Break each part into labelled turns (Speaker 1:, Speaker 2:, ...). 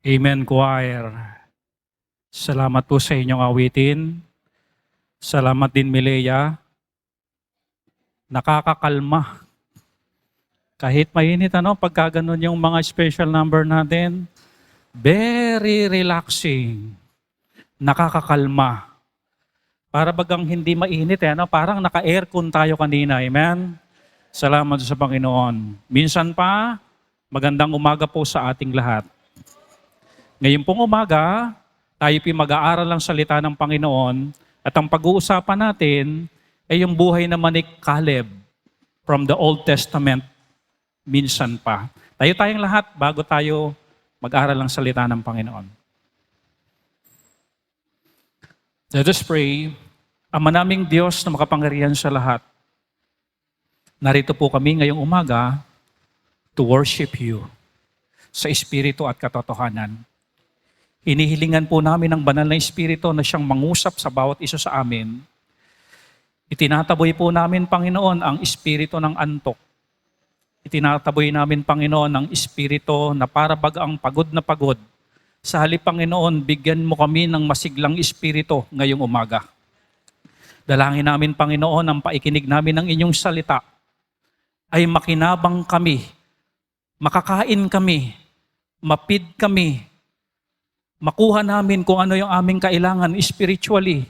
Speaker 1: Amen, choir. Salamat po sa inyong awitin. Salamat din, Milea. Nakakakalma. Kahit mainit, pagka ganun yung mga special number natin, very relaxing. Nakakakalma. Para bagang hindi mainit, parang naka-aircon tayo kanina. Amen? Salamat sa Panginoon. Minsan pa, magandang umaga po sa ating lahat. Ngayon pong umaga, tayo mag-aaral ng salita ng Panginoon at ang pag-uusapan natin ay yung buhay naman ni Caleb from the Old Testament minsan pa. Tayong lahat bago tayo mag-aaral ng salita ng Panginoon. Let us pray. Ama naming Diyos na makapangyarihan sa lahat, narito po kami ngayong umaga to worship you sa Espiritu at katotohanan. Hinihilingan po namin ang banal na Espiritu na siyang mangusap sa bawat isa sa amin. Itinataboy po namin, Panginoon, ang espiritu ng antok. Itinataboy namin, Panginoon, ang espiritu na para bagang pagod na pagod. Sa halip, Panginoon, bigyan mo kami ng masiglang espiritu ngayong umaga. Dalangin namin, Panginoon, ang paikinig namin ng inyong salita ay makinabang kami, makakain kami, mapid kami, makuha namin kung ano yung aming kailangan spiritually,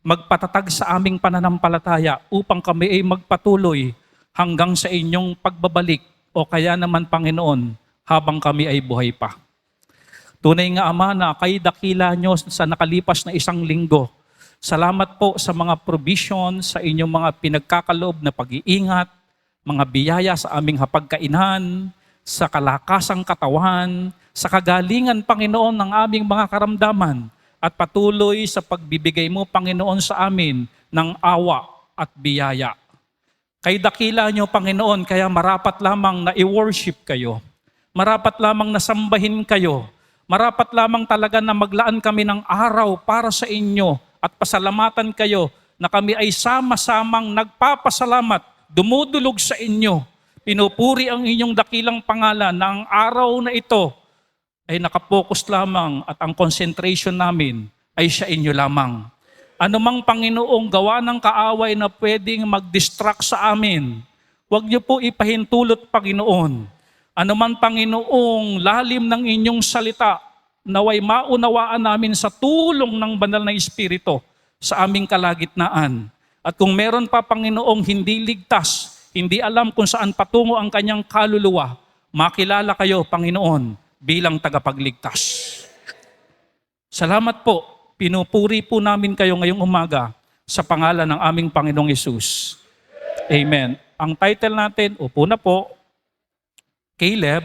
Speaker 1: magpatatag sa aming pananampalataya upang kami ay magpatuloy hanggang sa inyong pagbabalik o kaya naman, Panginoon, habang kami ay buhay pa. Tunay nga, Ama, na kay dakila nyo sa nakalipas na isang linggo. Salamat po sa mga provision, sa inyong mga pinagkakaloob na pag-iingat, mga biyaya sa aming hapagkainan, sa kalakasang katawan, sa kagalingan, Panginoon, ng aming mga karamdaman at patuloy sa pagbibigay mo, Panginoon, sa amin ng awa at biyaya. Kay dakila nyo, Panginoon, kaya marapat lamang na i-worship kayo. Marapat lamang na sambahin kayo. Marapat lamang talaga na maglaan kami ng araw para sa inyo at pasalamatan kayo na kami ay sama-samang nagpapasalamat, dumudulog sa inyo. Pinupuri ang inyong dakilang pangalan na ang araw na ito ay nakapokus lamang at ang concentration namin ay sa inyo lamang. Anumang Panginoong gawa ng kaaway na pwedeng mag-distract sa amin, huwag niyo po ipahintulot, Panginoon. Anumang Panginoong lalim ng inyong salita, naway maunawaan namin sa tulong ng banal na Espiritu sa aming kalagitnaan. At kung meron pa, Panginoong hindi ligtas, hindi alam kung saan patungo ang kanyang kaluluwa, makilala kayo, Panginoon, bilang tagapagligtas. Salamat po, pinupuri po namin kayo ngayong umaga sa pangalan ng aming Panginoong Hesus. Amen. Ang title natin, upo na po, Caleb,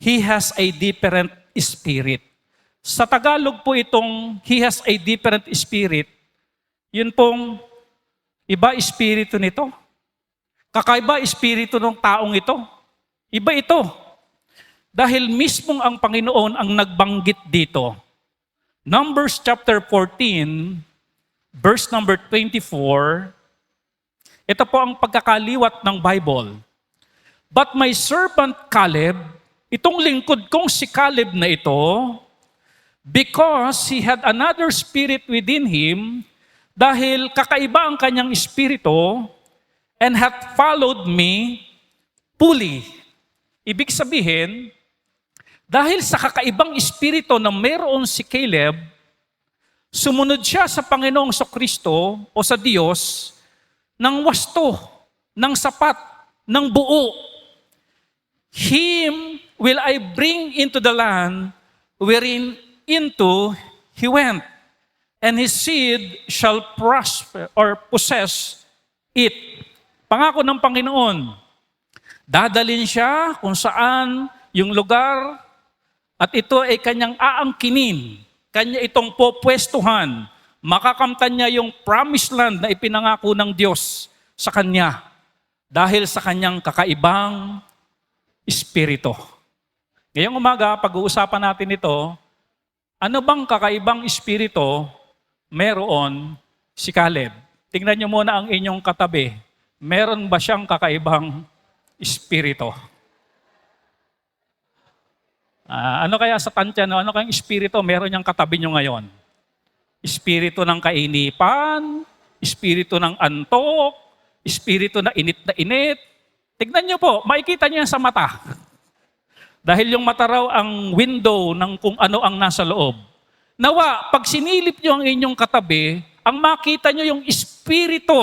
Speaker 1: He has a different spirit. Sa Tagalog po itong He has a different spirit, yun pong iba espiritu nito. Kakaiba espiritu ng taong ito. Iba ito. Dahil mismong ang Panginoon ang nagbanggit dito. Numbers chapter 14, verse number 24, ito po ang pagkakaliwat ng Bible. But my servant Caleb, itong lingkod kong si Caleb na ito, because he had another spirit within him, dahil kakaiba ang kanyang espiritu, and hath followed me fully. Ibig sabihin, dahil sa kakaibang espiritu na meron si Caleb, sumunod siya sa Panginoong Kristo o sa Diyos ng wasto, ng sapat, ng buo. Him will I bring into the land wherein into he went, and his seed shall prosper or possess it. Pangako ng Panginoon, dadalhin siya kung saan yung lugar at ito ay kanyang aangkinin, kanya itong popwestuhan, makakamtan niya yung promised land na ipinangako ng Diyos sa kanya dahil sa kanyang kakaibang espiritu. Ngayong umaga, pag-uusapan natin ito, ano bang kakaibang espiritu meron si Caleb? Tingnan niyo muna ang inyong katabi. Meron ba siyang kakaibang espiritu? Ano kaya sa tansya, no? Ano kayang espiritu meron niyang katabi niyo ngayon? Espiritu ng kainipan, espiritu ng antok, espiritu na init. Tignan niyo po, makikita niyo yan sa mata. Dahil yung mata raw ang window ng kung ano ang nasa loob. Nawa, pag sinilip niyo ang inyong katabi, ang makita niyo yung espiritu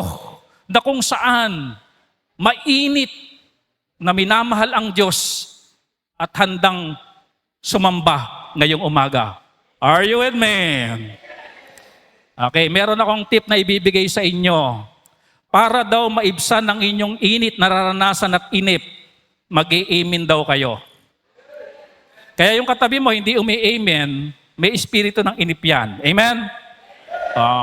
Speaker 1: na kung saan mainit na minamahal ang Diyos at handang sumamba ngayong umaga. Are you with me? Okay, meron akong tip na ibibigay sa inyo. Para daw maibsan ang inyong init, nararanasan at inip, mag-i-amen daw kayo. Kaya yung katabi mo, hindi umi-amen, may espiritu ng inip yan. Amen?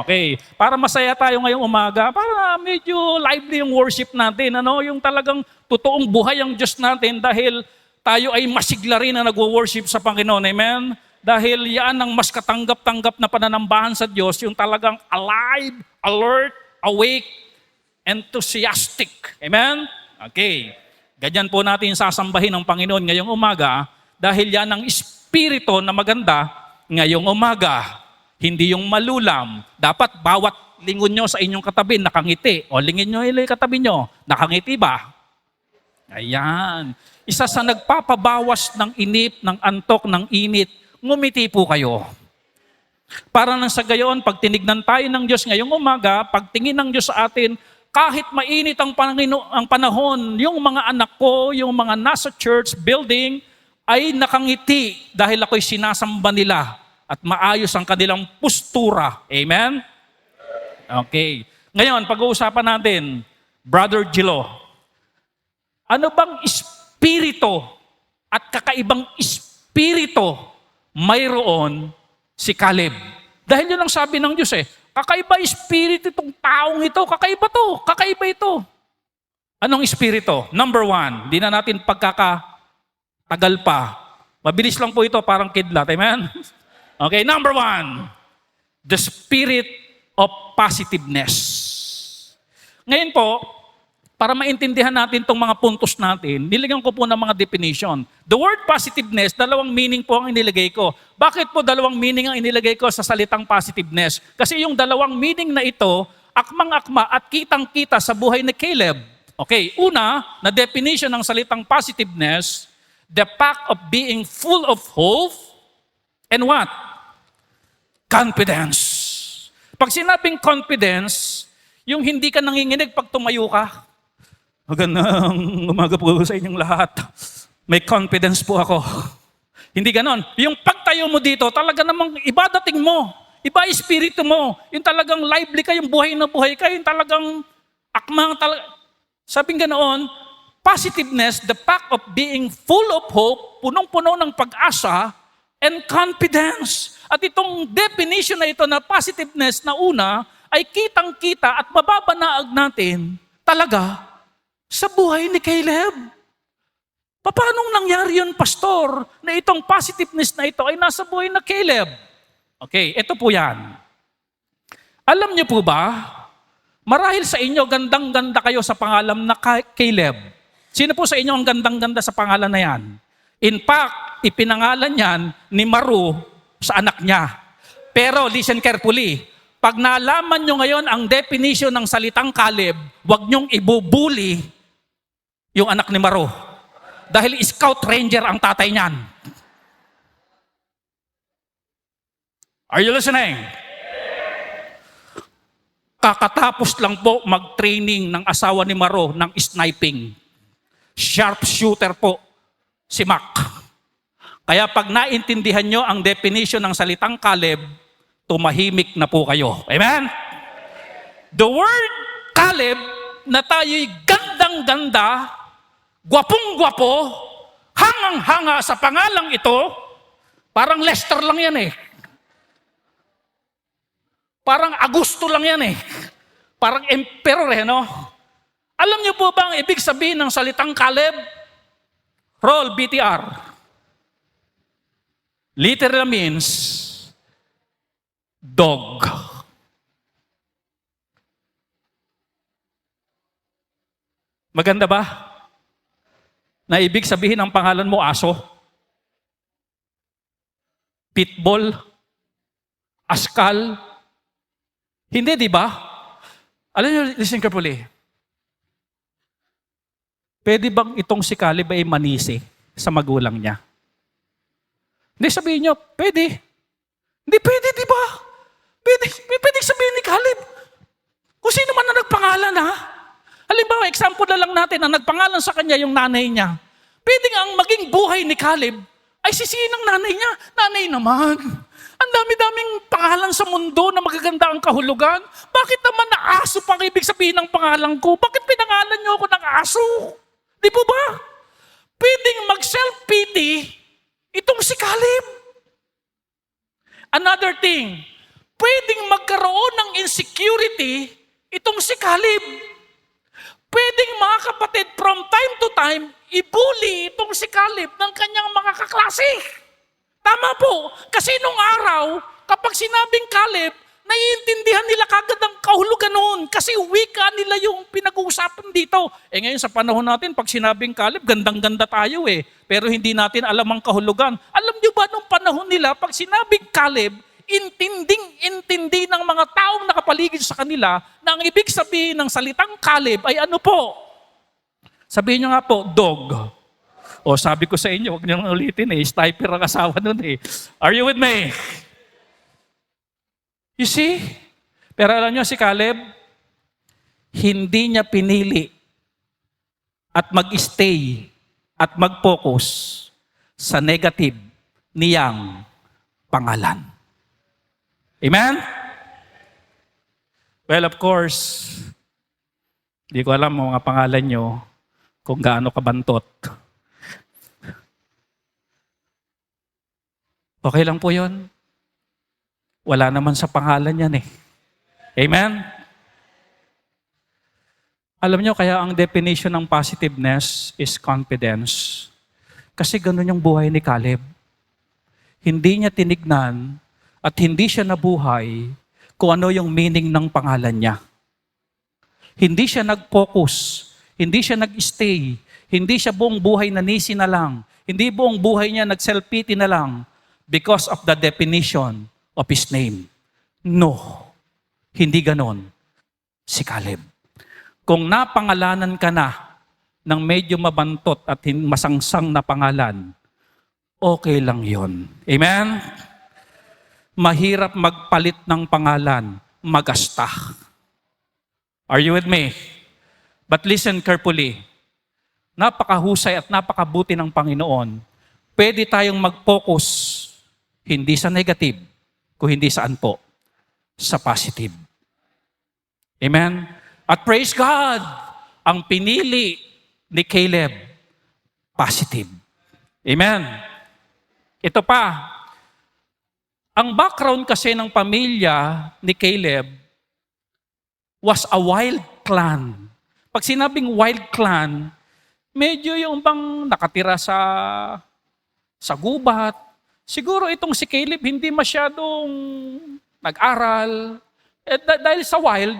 Speaker 1: Okay. Para masaya tayo ngayong umaga, para medyo lively yung worship natin. Ano? Yung talagang totoong buhay ang Diyos natin dahil tayo ay masigla rin na nagwo-worship sa Panginoon. Amen? Dahil yan ang mas katanggap-tanggap na pananambahan sa Diyos, yung talagang alive, alert, awake, enthusiastic. Amen? Okay. Ganyan po natin sasambahin ng Panginoon ngayong umaga dahil yan ang espiritu na maganda ngayong umaga. Hindi yung malulam. Dapat bawat lingon nyo sa inyong katabi, nakangiti. O lingin nyo yung katabi nyo, nakangiti ba? Ayan. Isa sa nagpapabawas ng inip, ng antok, ng init, ngumiti po kayo. Para nang sa gayon, pag tinignan tayo ng Diyos ngayong umaga, pagtingin ng Diyos sa atin, kahit mainit ang panahon, yung mga anak ko, yung mga nasa church building, ay nakangiti dahil ako'y sinasamba nila at maayos ang kanilang postura. Amen? Okay. Ngayon, pag-uusapan natin, Brother Gilo, ano bang espiritu at kakaibang espiritu mayroon si Caleb? Dahil yun ang sabi ng Diyos kakaiba espiritu itong taong ito, kakaiba ito. Anong espiritu? Number 1, di na natin pagkakatagal pa. Mabilis lang po ito, parang kidlat. Amen? Okay, number 1, the spirit of positiveness. Ngayon po, para maintindihan natin itong mga puntos natin, nilagyan ko po ng mga definition. The word positiveness, dalawang meaning po ang inilagay ko. Bakit po dalawang meaning ang inilagay ko sa salitang positiveness? Kasi yung dalawang meaning na ito, akmang-akma at kitang-kita sa buhay ni Caleb. Okay, una, na definition ng salitang positiveness, the fact of being full of hope and what? Confidence. Pag sinabing confidence, yung hindi ka nanginginig pag tumayo ka. Magandang umaga po sa inyong lahat. May confidence po ako. Hindi ganon. Yung pagtayo mo dito, talaga namang iba dating mo. Iba espiritu mo. Yung talagang lively ka, yung buhay na buhay ka, yung talagang akmang sabing ganoon, positiveness, the fact of being full of hope, punong-puno ng pag-asa, and confidence. At itong definition na ito na positiveness na una, ay kitang-kita at mababanaag natin talaga sa buhay ni Caleb. Paano nangyari yun, Pastor, na itong positiveness na ito ay nasa buhay na Caleb? Okay, ito po yan. Alam niyo po ba, marahil sa inyo, gandang-ganda kayo sa pangalan na Caleb. Sino po sa inyo ang gandang-ganda sa pangalan na yan? In fact, ipinangalan yan ni Maru sa anak niya. Pero listen carefully, pag nalaman nyo ngayon ang definition ng salitang Caleb, huwag nyong ibubuli yung anak ni Maru. Dahil scout ranger ang tatay niyan. Are you listening? Kakatapos lang po mag-training ng asawa ni Maru ng sniping. Sharpshooter po si Mac. Kaya pag naintindihan nyo ang definition ng salitang Caleb, tumahimik na po kayo. Amen? The word Caleb na tayo'y gandang-ganda, gwapong-gwapo, hangang-hanga sa pangalang ito, parang Lester lang yan Parang Augusto lang yan Parang emperor no? Alam niyo po ba ang ibig sabihin ng salitang Caleb? Roll BTR. Literal means dog. Maganda ba? Na ibig sabihin ang pangalan mo aso? pitbull, askal. Hindi, di ba? Alam niyo, listen carefully. Pwede bang itong si Caleb ay manisi sa magulang niya? Hindi, sabihin niyo, pwede. Hindi pwede, di ba? Pwede sabihin ni Caleb. Kung sino man na nagpangalan, ha? Halimbawa, example na lang natin, ang nagpangalan sa kanya yung nanay niya. Pwede nga ang maging buhay ni Caleb ay sisihin ng nanay niya. Nanay naman, ang dami-daming pangalan sa mundo na magaganda ang kahulugan. Bakit naman na aso pang ibig sabihin ng pangalan ko? Bakit pinangalan niyo ako ng aso? Di po ba? Pwedeng mag-self-pity itong si Caleb. Another thing, pwedeng magkaroon ng insecurity itong si Caleb. Pwedeng mga kapatid, from time to time, ibuli itong si Caleb ng kanyang mga kaklase. Tama po, kasi nung araw, kapag sinabing Caleb, naiintindihan nila kagad ang kahulugan noon kasi wika nila yung pinag-uusapan dito. Ngayon sa panahon natin, pag sinabing Caleb, gandang-ganda tayo pero hindi natin alam ang kahulugan. Alam niyo ba nung panahon nila, pag sinabing Caleb, intinding-intindi ng mga taong nakapaligid sa kanila na ang ibig sabihin ng salitang Caleb ay ano po? Sabihin niyo nga po, dog. O sabi ko sa inyo, huwag niyo nang ulitin sniper ang asawa nun Are you with me? You see? Pero alam niyo si Caleb, hindi niya pinili at mag-stay at mag-focus sa negative niyang pangalan. Amen? Well, of course, hindi ko alam mga pangalan nyo kung gaano kabantot. Okay lang po yun. Wala naman sa pangalan yan Amen? Alam nyo, kaya ang definition ng positiveness is confidence. Kasi ganun yung buhay ni Caleb. Hindi niya tinignan at hindi siya nabuhay kung ano yung meaning ng pangalan niya. Hindi siya nag-focus, hindi siya nag-stay, hindi siya buong buhay nanisi na lang, hindi buong buhay niya nag-self-pity na lang because of the definition of his name. No, hindi ganon si Caleb. Kung napangalanan ka na ng medyo mabantot at masangsang na pangalan, okay lang yon. Amen? Mahirap magpalit ng pangalan, magasta. Are you with me? But listen carefully. Napakahusay at napakabuti ng Panginoon. Pwede tayong mag-focus hindi sa negative, kung hindi saan po? Sa positive. Amen? At praise God, ang pinili ni Caleb, positive. Amen? Ito pa, ang background kasi ng pamilya ni Caleb was a wild clan. Pag sinabing wild clan, medyo yung bang nakatira sa gubat. Siguro itong si Caleb hindi masyadong nag-aral. Dahil sa wild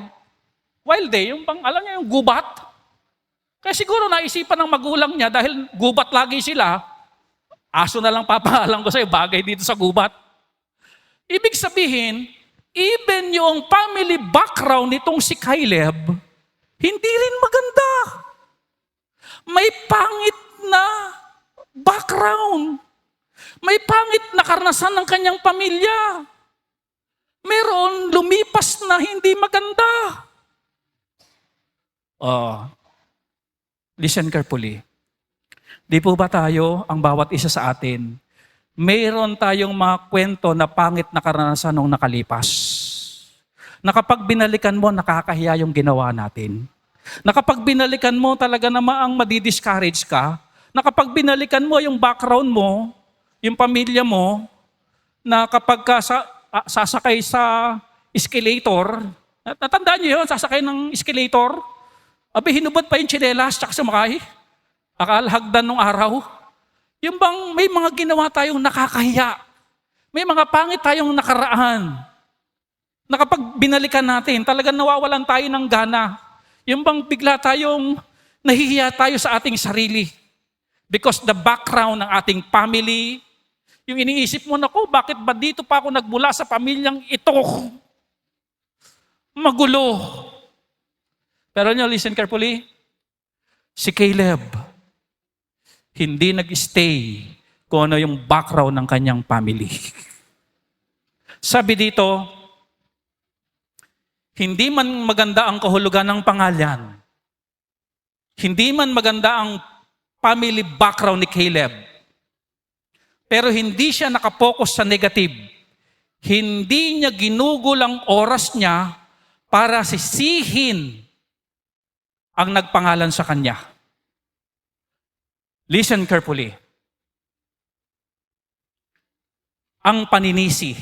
Speaker 1: yung bang, alam niya yung gubat. Kaya siguro naisipan ng magulang niya dahil gubat lagi sila, aso na lang papahalang ko sa'yo, bagay dito sa gubat. Ibig sabihin, even yung family background nitong si Caleb, hindi rin maganda. May pangit na background. May pangit na karanasan ng kanyang pamilya. Meron lumipas na hindi maganda. Listen carefully. Di po ba tayo, ang bawat isa sa atin, mayroon tayong mga kwento na pangit na karanasan nung nakalipas. Na kapag binalikan mo, nakakahiya yung ginawa natin. Na kapag binalikan mo, talaga namang madi-discourage ka. Na kapag binalikan mo yung background mo, yung pamilya mo, na kapag sasakay sa escalator, natandaan niyo yun, sasakay ng escalator, hinubad pa yung tsinelas, tsaka sumakay. Akala hagdan nung araw. Yung bang may mga ginawa tayong nakakahiya. May mga pangit tayong nakaraan. Na kapag binalikan natin, talagang nawawalan tayo ng gana. Yung bang bigla tayong nahihiya tayo sa ating sarili. Because the background ng ating family, Yung iniisip mo, naku, bakit ba dito pa ako nagmula sa pamilyang ito? Magulo. Pero listen carefully. Si Caleb, hindi nag-stay kung ano yung background ng kanyang family. Sabi dito, hindi man maganda ang kahulugan ng pangalan, hindi man maganda ang family background ni Caleb, pero hindi siya nakapokus sa negative. Hindi niya ginugol ang oras niya para sisihin ang nagpangalan sa kanya. Listen carefully. Ang paninisi,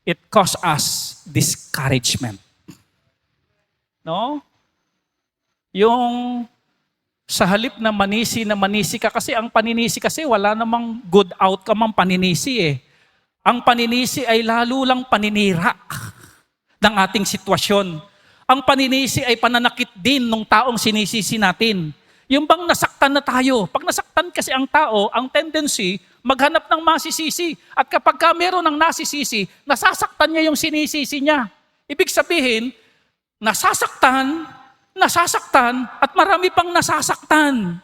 Speaker 1: it causes us discouragement. No? Yung sa halip na manisi ka, kasi ang paninisi kasi wala namang good outcome ang paninisi eh. Ang paninisi ay lalo lang paninira ng ating sitwasyon. Ang paninisi ay pananakit din ng taong sinisisi natin. Yung bang nasaktan na tayo. Pag nasaktan kasi ang tao, ang tendency, maghanap ng masisisi. At kapag ka meron ng nasisisi, nasasaktan niya yung sinisisi niya. Ibig sabihin, nasasaktan, at marami pang nasasaktan.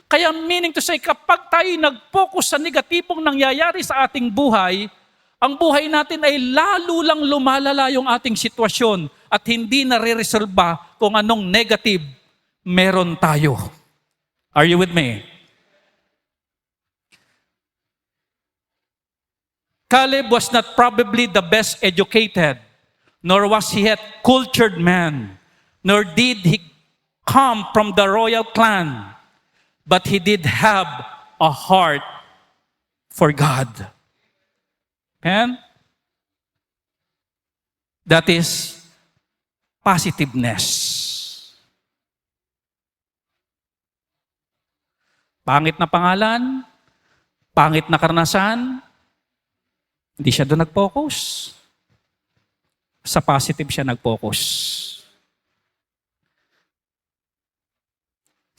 Speaker 1: Kaya meaning to say, kapag tayo nag-focus sa negatibong nangyayari sa ating buhay, ang buhay natin ay lalo lang lumalala yung ating sitwasyon at hindi nare-resolba kung anong negative meron tayo. Are you with me? Caleb was not probably the best educated, nor was he a cultured man, nor did he come from the royal clan, but he did have a heart for God. And that is positiveness. Pangit na pangalan, pangit na karanasan, hindi siya doon nag-focus. Sa positive siya nag-focus.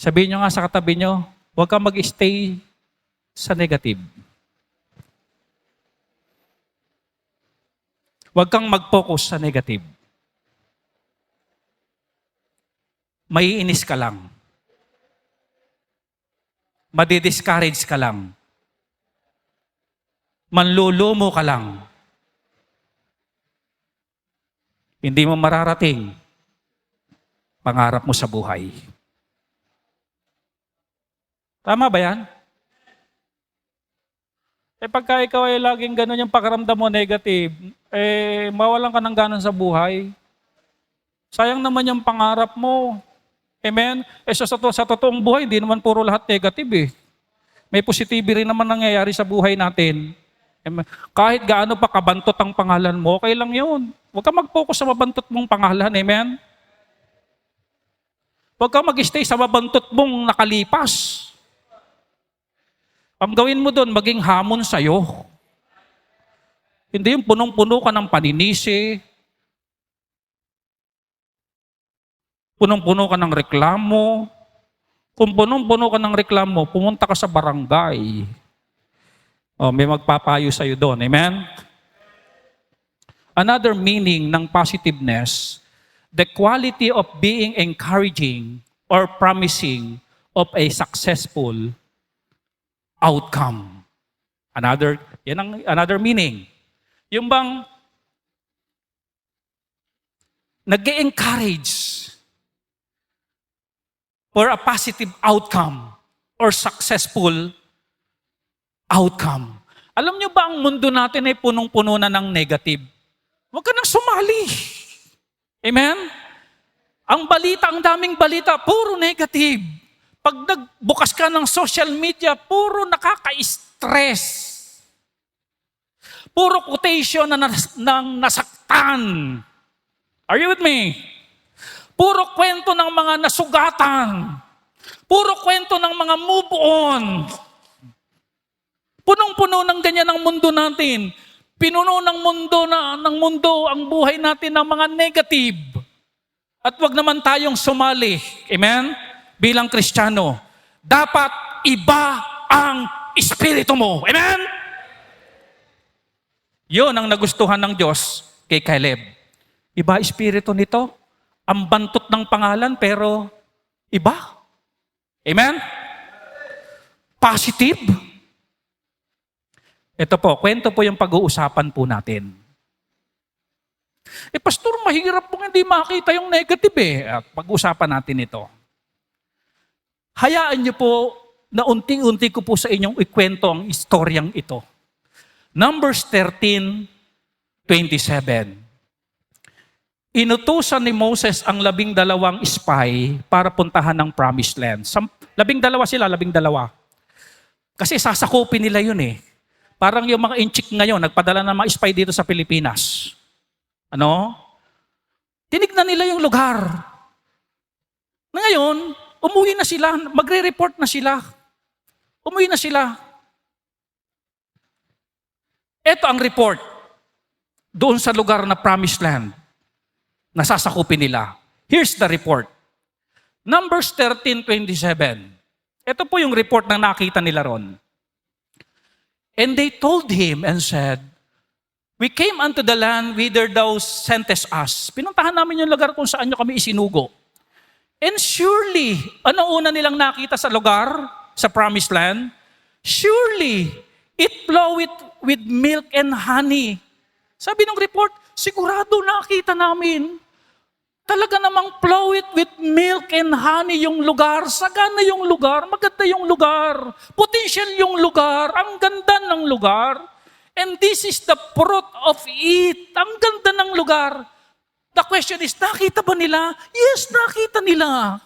Speaker 1: Sabihin nyo nga sa katabi nyo, huwag kang mag-stay sa negative. Huwag kang mag-focus sa negative. Maiinis ka lang. Madi-discourage ka lang. Manlulumo ka lang. Hindi mo mararating pangarap mo sa buhay. Tama ba yan? Pagka ikaw ay laging ganun yung pakiramdam mo negative, mawalan ka ng ganon sa buhay. Sayang naman yung pangarap mo. Amen? Sa totoong buhay, hindi naman puro lahat negative eh. May positive rin naman nangyayari sa buhay natin. Amen? Kahit gaano pa kabantot ang pangalan mo, okay lang yun. Huwag ka mag-focus sa mabantot mong pangalan. Amen? Huwag ka mag-stay sa mabantot mong nakalipas. Ang gawin mo doon, maging hamon sa'yo. Hindi yung punong-puno ka ng paninisi, punong-puno ka ng reklamo. Kung punong-puno ka ng reklamo, pumunta ka sa barangay. May magpapayo sa'yo doon. Amen? Another meaning ng positiveness, the quality of being encouraging or promising of a successful outcome. Another meaning. Yung bang nag-encourage for a positive outcome or successful outcome. Alam nyo ba ang mundo natin ay punong-puno na ng negative? Huwag ka nang sumali. Amen? Ang daming balita, puro negative. Pag nagbukas ka ng social media, puro nakaka-stress. Puro quotation na nasaktan. Are you with me? Puro kwento ng mga nasugatan. Puro kwento ng mga move on. Punong-puno ng ganyan ang mundo natin. Pinuno ng mundo ang buhay natin ng mga negative. At wag naman tayong sumali. Amen? Bilang Kristiyano, dapat iba ang espiritu mo. Amen? Yun ang nagustuhan ng Diyos kay Caleb. Iba espiritu nito. Ang bantot ng pangalan pero iba. Amen? Positive. Ito po, kwento po yung pag-uusapan po natin. Pastor, mahirap pong hindi makita yung negative At pag-uusapan natin ito. Hayaan niyo po na unti-unti ko po sa inyong ikwento ang istoryang ito. Numbers 13:27. Inutusan ni Moses ang 12 spy para puntahan ng promised land. 12 sila, 12. Kasi sasakupin nila yun Parang yung mga inchik ngayon, nagpadala ng mga spy dito sa Pilipinas. Tinignan nila yung lugar. Ngayon, umuwi na sila, magre-report na sila. Umuwi na sila. Ito ang report doon sa lugar na promised land. Nasasakupin nila. Here's the report. Numbers 13:27. Ito po yung report na nakita nila ron. And they told him and said, we came unto the land whither thou sentest us. Pinuntahan namin yung lugar kung saan nyo kami isinugo. And surely, ano una nilang nakita sa lugar, sa promised land? Surely, it floweth with milk and honey. Sabi ng report, sigurado nakita namin. Talaga namang floweth with milk and honey yung lugar. Sagana yung lugar, maganda yung lugar. Potential yung lugar, ang ganda ng lugar. And this is the fruit of it. Ang ganda ng lugar. The question is, nakita ba nila? Yes, nakita nila.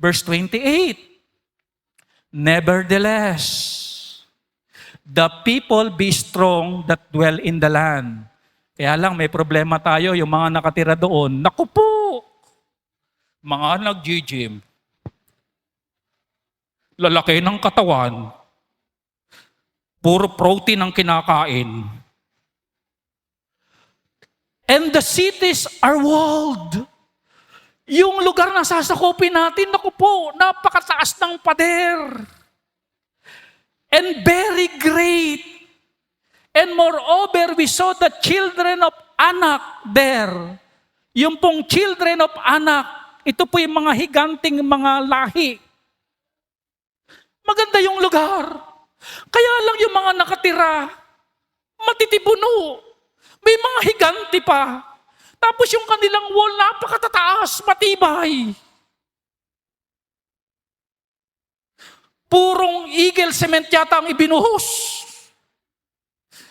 Speaker 1: Verse 28. Nevertheless, the people be strong that dwell in the land. Kaya lang, may problema tayo, yung mga nakatira doon. Naku po! Mga nag-gym. Lalaki ng katawan. Puro protein ang kinakain. And the cities are walled. Yung lugar na sasakupin natin, naku po, napakataas ng pader. And very great. And moreover, we saw the children of Anak there. Yung pong children of Anak, ito po yung mga higanting mga lahi. Maganda yung lugar. Kaya lang yung mga nakatira, matitipuno. May mga higanti pa. Tapos yung kanilang wall, napakatataas, matibay. Purong eagle cement yata ang ibinuhos.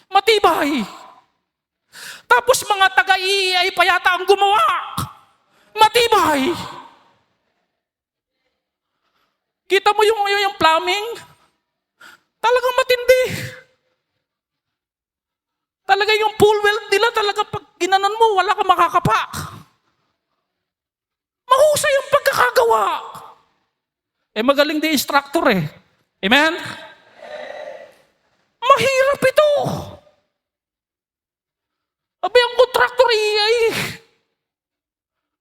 Speaker 1: Matibay. Tapos mga taga-iay pa yata ang gumawa. Matibay. Kita mo yung plumbing? Talagang matindi. Talaga yung pool well nila, talaga pag ginanon mo, wala kang makakapa. Mahusay yung pagkakagawa. Magaling di instructor Amen? Mahirap ito. Abi, ang contractor ay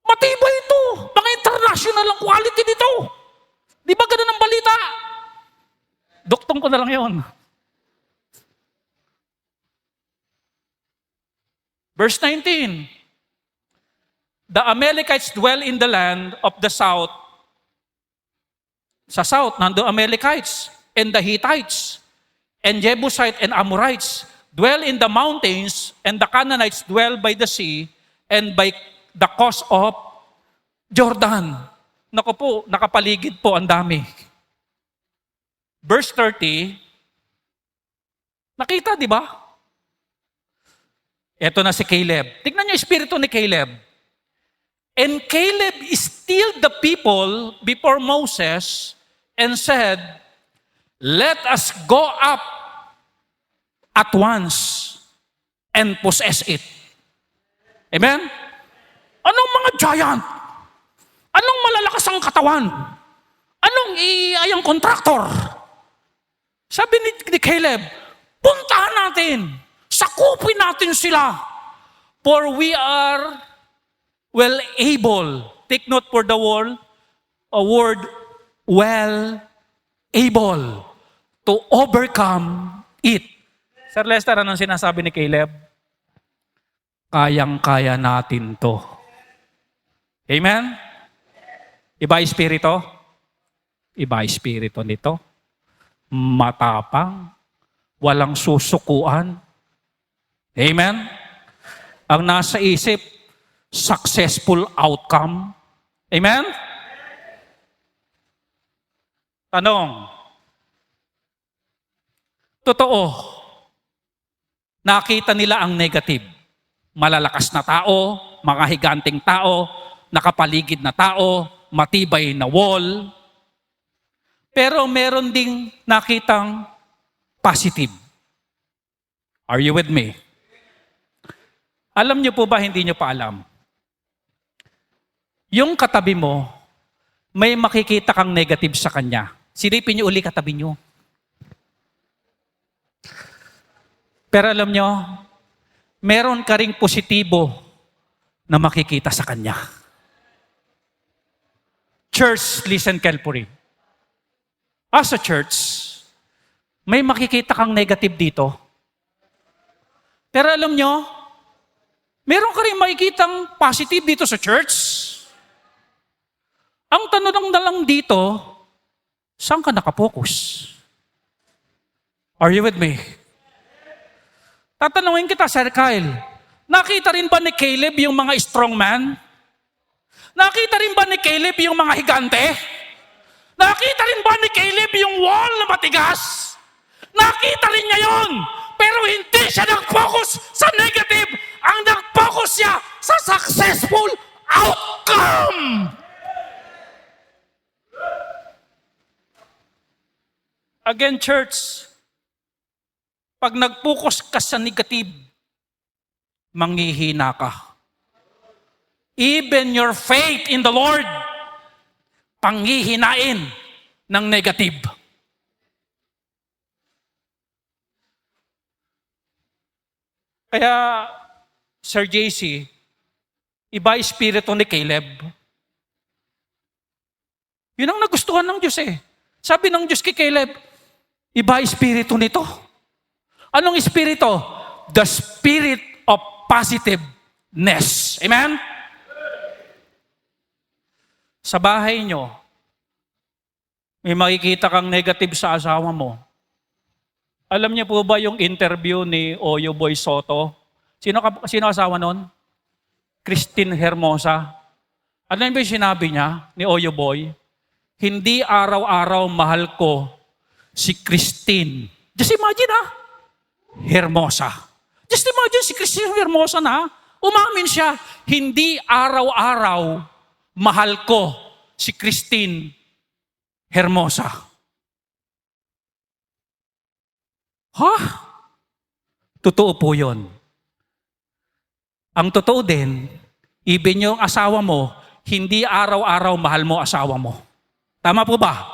Speaker 1: matibay ito. Mga international ang quality nito. Di ba ganun ang balita? Duktong ko na lang yon. Verse 19. The Amalekites dwell in the land of the south. Sa south, nando Amalekites and the Hittites and Jebusite and Amorites dwell in the mountains, and the Canaanites dwell by the sea and by the coast of Jordan. Naku po, nakapaligid po ang dami. Verse 30, nakita, di ba? Ito na si Caleb. Tignan niyo yung espiritu ni Caleb. And Caleb stilled the people before Moses and said, let us go up at once and possess it. Amen? Anong mga giant? Anong malalakas ang katawan? Anong iayang kontraktor? Sabi ni Caleb, puntahan natin. Sakupin natin sila. For we are well able. Take note for the word, a word, well able to overcome it. Sir Lester, anong sinasabi ni Caleb? Kayang-kaya natin to. Amen? Iba espiritu? Iba espiritu nito. Matapang. Walang susukuan. Amen? Ang nasa isip, successful outcome. Amen? Tanong. Totoo. Nakita nila ang negative. Malalakas na tao, mga higanting tao, nakapaligid na tao, matibay na wall. Pero meron ding nakitang positive. Are you with me? Alam niyo po ba, hindi niyo pa alam? Yung katabi mo, may makikita kang negative sa kanya. Silipin niyo uli katabi niyo. Pero alam niyo, meron ka ring positibo na makikita sa kanya. Church, listen carefully. As a church, may makikita kang negative dito. Pero alam nyo, meron ka rin makikitang positive dito sa church. Ang tanong na lang dito, saan ka nakapokus? Are you with me? Tatanungin kita, Sir Kyle, nakita rin ba ni Caleb yung mga strongman? Nakita rin ba ni Caleb yung mga higante? Nakita rin ba ni Caleb yung wall na matigas? Nakita rin niya yun. Pero hindi siya nag-focus sa negative. Ang nag-focus siya sa successful outcome. Again, church, pag nag-focus ka sa negative, manghihina ka. Even your faith in the Lord, panghihinain ng negative. Kaya, Sir JC, iba espiritu ni Caleb. Yun ang nagustuhan ng Diyos eh. Sabi ng Diyos kay Caleb, iba espiritu nito. Anong espiritu? The spirit of positiveness. Amen? Sa bahay nyo, may makikita kang negative sa asawa mo. Alam niyo po ba yung interview ni Oyo Boy Soto? Sino asawa nun? Christine Hermosa. Ano yung sinabi niya ni Oyo Boy? Hindi araw-araw mahal ko si Christine. Just imagine Hermosa. Just imagine si Christine Hermosa na umamin siya, hindi araw-araw mahal ko si Christine Hermosa. Totoo po yun. Ang totoo din, even yung asawa mo, hindi araw-araw mahal mo asawa mo. Tama po ba?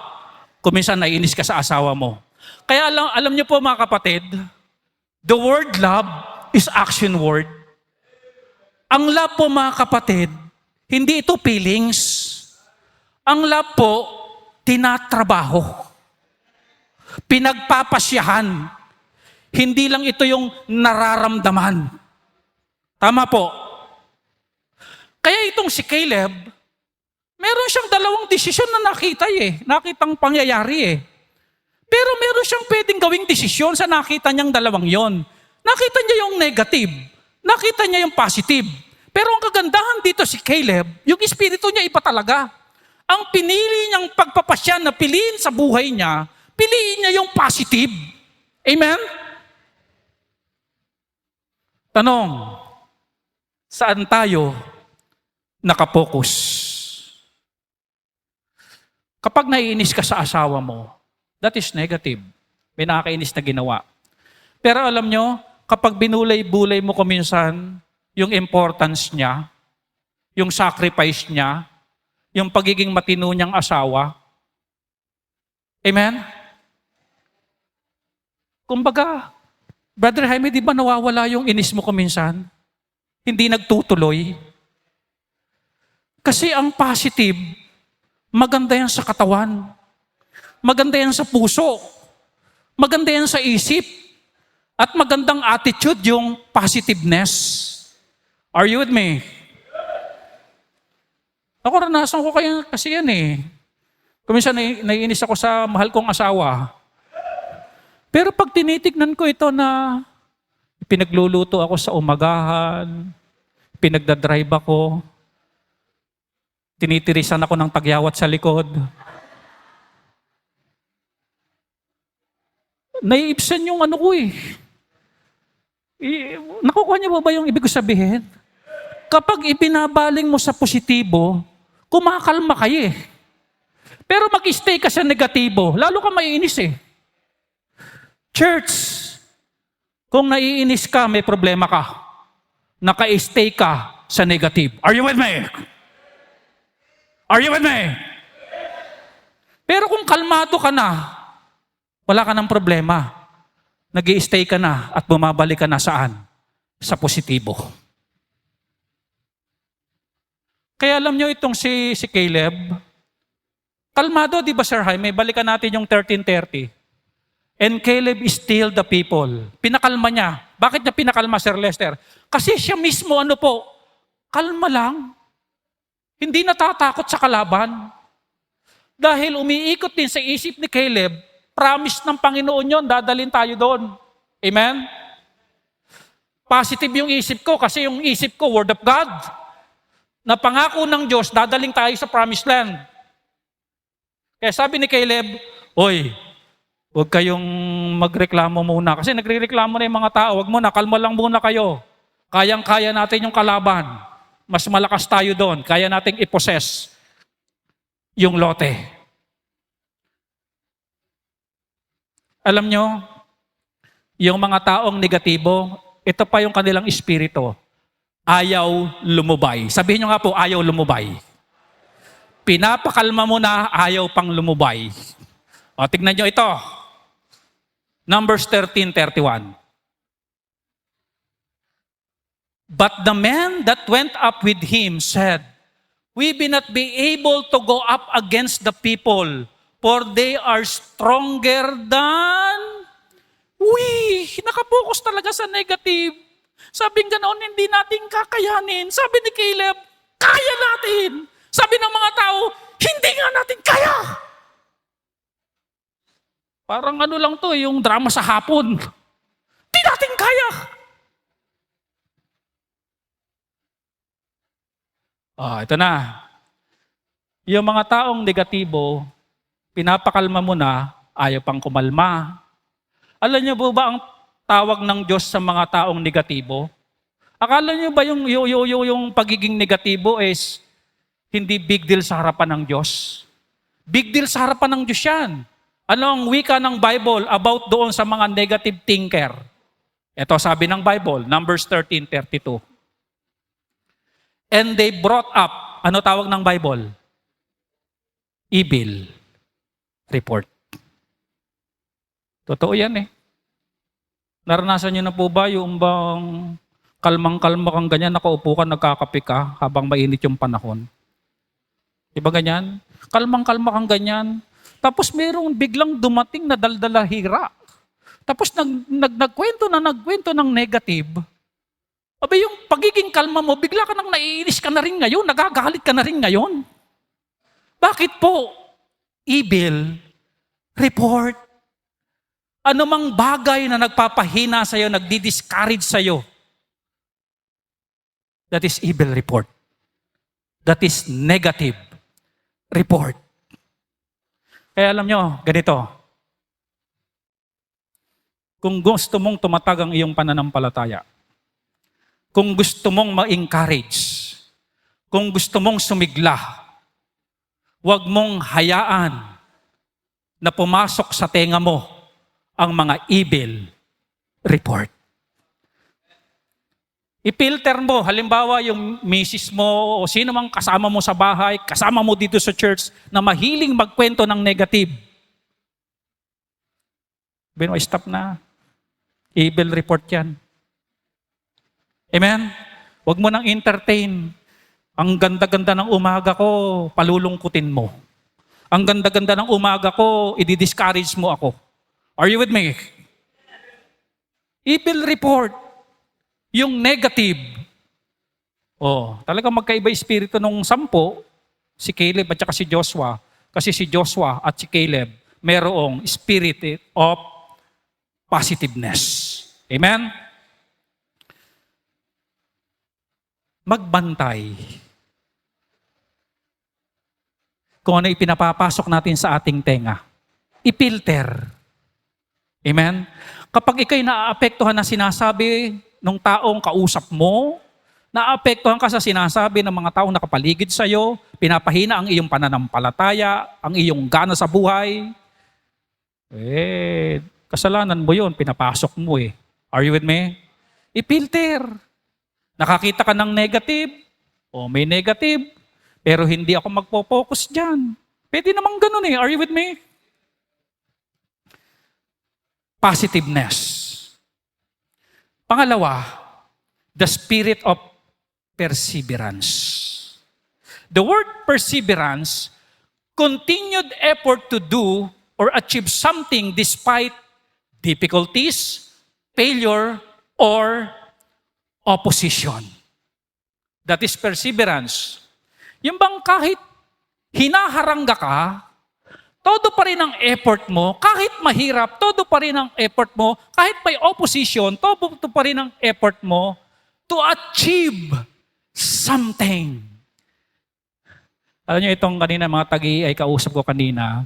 Speaker 1: Kung minsan naiinis ka sa asawa mo. Kaya alam niyo po mga kapatid, the word love is action word. Ang love po mga kapatid, hindi ito feelings. Ang love po, tinatrabaho. Pinagpapasyahan. Hindi lang ito yung nararamdaman. Tama po. Kaya itong si Caleb, meron siyang dalawang desisyon na nakitang pangyayari eh. Pero meron siyang pwedeng gawing desisyon sa nakita niyang dalawang yon. Nakita niya yung negative. Nakita niya yung positive. Pero ang kagandahan dito si Caleb, yung espiritu niya iba talaga. Ang pinili niyang pagpapasya na piliin sa buhay niya, piliin niya yung positive. Amen? Tanong, saan tayo nakapokus? Kapag naiinis ka sa asawa mo, that is negative. May nakakainis na ginawa. Pero alam nyo, kapag binulay-bulay mo kuminsan yung importance niya, yung sacrifice niya, yung pagiging matino niyang asawa, amen? Kumbaga, Brother Jaime, di ba nawawala yung inis mo kuminsan? Hindi nagtutuloy? Kasi ang positive, maganda yan sa katawan. Maganda yan sa puso. Maganda yan sa isip. At magandang attitude yung positiveness. Are you with me? Ako ranasan ko kaya kasi yan eh. Kuminsan naiinis ako sa mahal kong asawa. Pero pag tinitignan ko ito na pinagluluto ako sa umagahan, pinagdadrive ako, tinitirisan ako ng tagyawat sa likod. Naiibsan yung ano ko eh. Nakukuha niyo ba yung ibig ko sabihin? Kapag ipinabaling mo sa positibo, kumakalma kayo eh. Pero mag-stay ka sa negatibo, lalo ka maiinis eh. Church, kung naiinis ka, may problema ka. Naka-stay ka sa negative. Are you with me? Are you with me? Pero kung kalmado ka na, wala ka ng problema. Nag-i-stay ka na at bumabalik ka na saan? Sa positibo. Kaya alam nyo itong si Caleb, kalmado, di ba Sir Jaime? Balikan natin yung 13:30. And Caleb is still the people. Pinakalma niya. Bakit niya pinakalma, Sir Lester? Kasi siya mismo, kalma lang. Hindi natatakot sa kalaban. Dahil umiikot din sa isip ni Caleb, promise ng Panginoon yon, dadalhin tayo doon. Amen? Positive yung isip ko kasi yung isip ko, Word of God. Na pangako ng Diyos, dadaling tayo sa promised land. Kaya sabi ni Caleb, Oy, huwag kayong magreklamo muna. Kasi nagrereklamo na yung mga tao. Huwag muna, kalma lang muna kayo. Kayang-kaya natin yung kalaban. Mas malakas tayo doon. Kaya nating i-possess yung lote. Alam nyo, yung mga taong negatibo, ito pa yung kanilang espiritu. Ayaw lumubay. Sabihin nyo nga po, ayaw lumubay. Pinapakalma mo na, ayaw pang lumubay. O, tignan nyo ito. Numbers 13:31. But the men that went up with him said, We will not be able to go up against the people, for they are stronger than we. Nakapokus talaga sa negative. Sabing ganoon, hindi natin kakayanin. Sabi ni Caleb, kaya natin. Sabi ng mga tao, hindi nga natin kaya. Parang ano lang to, yung drama sa hapon. Hindi natin kaya. Ito na. Yung mga taong negatibo, pinapakalma mo na, ayaw pang kumalma. Alam niyo po ba ang tawag ng Diyos sa mga taong negatibo? Akala niyo ba yung pagiging negatibo is hindi big deal sa harapan ng Diyos? Big deal sa harapan ng Diyos yan. Ano ang wika ng Bible about doon sa mga negative thinker? Ito sabi ng Bible, Numbers 13:32. And they brought up, ano tawag ng Bible? Evil report. Totoo yan eh. Naranasan niyo na po ba yung bang kalmang-kalma kang ganyan, nakaupo ka, nagkakape ka habang mainit yung panahon? Diba ganyan? Kalmang-kalma kang ganyan. Tapos merong biglang dumating na daldalahira. Tapos nagkwento ng negative. Aba yung pagiging kalma mo, bigla ka nang naiinis ka na rin ngayon, nagagalit ka na rin ngayon. Bakit po? Evil report. Anumang bagay na nagpapahina sa'yo, nagdi-discourage sa'yo, that is evil report. That is negative report. Kaya alam nyo, ganito. Kung gusto mong tumatag ang iyong pananampalataya, kung gusto mong ma-encourage, kung gusto mong sumigla, huwag mong hayaan na pumasok sa tenga mo ang mga evil report. I-filter mo, halimbawa yung misis mo o sino mang kasama mo sa bahay, kasama mo dito sa church na mahiling magkwento ng negative. Bino, stop na. Evil report yan. Amen? Huwag mo nang entertain. Ang ganda-ganda ng umaga ko, palulungkutin mo. Ang ganda-ganda ng umaga ko, i-discourage mo ako. Are you with me? Evil report. Yung negative. Oh, talagang magkaiba espiritu nung 10, si Caleb at saka si Joshua. Kasi si Joshua at si Caleb, merong spirit of positiveness. Amen? Magbantay. Kung ano ipinapapasok natin sa ating tenga. Ipilter. Amen? Kapag ikaw'y naaapektuhan na sinasabi ng taong kausap mo, naaapektuhan ka sa sinasabi ng mga taong nakapaligid sa iyo, pinapahina ang iyong pananampalataya, ang iyong gana sa buhay, kasalanan mo yun, pinapasok mo eh. Are you with me? Ipilter. Nakakita ka ng negative, may negative, pero hindi ako magpo-focus dyan. Pwede namang ganun eh. Are you with me? Positiveness. Pangalawa, the spirit of perseverance. The word perseverance, continued effort to do or achieve something despite difficulties, failure, or opposition. That is perseverance. Yung bang kahit hinaharangga ka, todo pa rin ang effort mo, kahit mahirap, todo pa rin ang effort mo, kahit may opposition, todo pa rin ang effort mo to achieve something. Alam niyo itong kanina, mga tagi ay kausap ko kanina,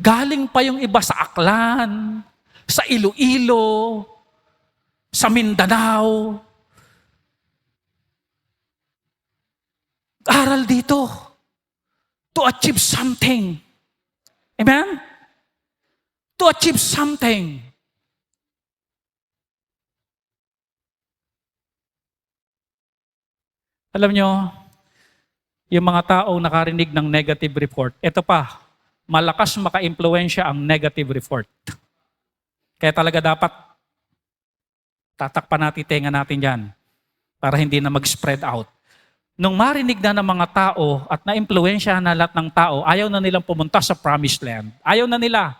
Speaker 1: galing pa yung iba sa Aklan, sa Iloilo, sa Mindanao. Aral dito to achieve something. Amen? To achieve something. Alam nyo, yung mga taong nakarinig ng negative report, ito pa, malakas maka-impluwensya ang negative report. Kaya talaga dapat tatakpan natin, tenga natin yan para hindi na mag-spread out. Nung marinig na ng mga tao at na-impluwensya na lahat ng tao, ayaw na nilang pumunta sa promised land. Ayaw na nila.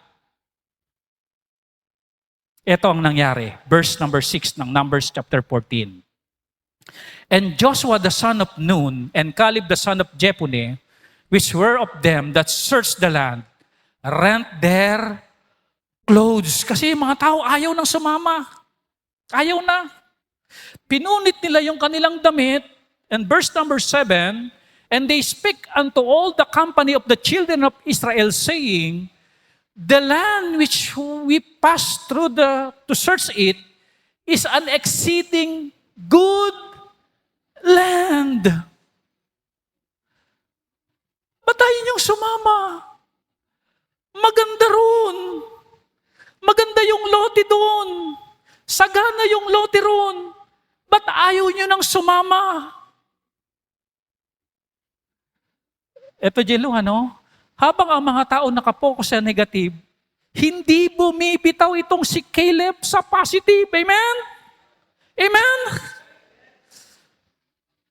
Speaker 1: Ito ang nangyari. Verse number 6 ng Numbers chapter 14. And Joshua the son of Nun and Caleb the son of Jephunneh, which were of them that searched the land, rent their clothes. Kasi yung mga tao ayaw nang sumama. Ayaw na. Pinunit nila yung kanilang damit. And verse number 7, and they speak unto all the company of the children of Israel, saying, the land which we passed through to search it is an exceeding good land. Ba't tayo niyong sumama? Maganda ron. Maganda yung lote doon. Sagana yung lote ron. Ba't ayaw niyo nang sumama? Ito, Jelo, habang ang mga tao nakapokus sa negative, hindi bumibitaw itong si Caleb sa positive. Amen? Amen?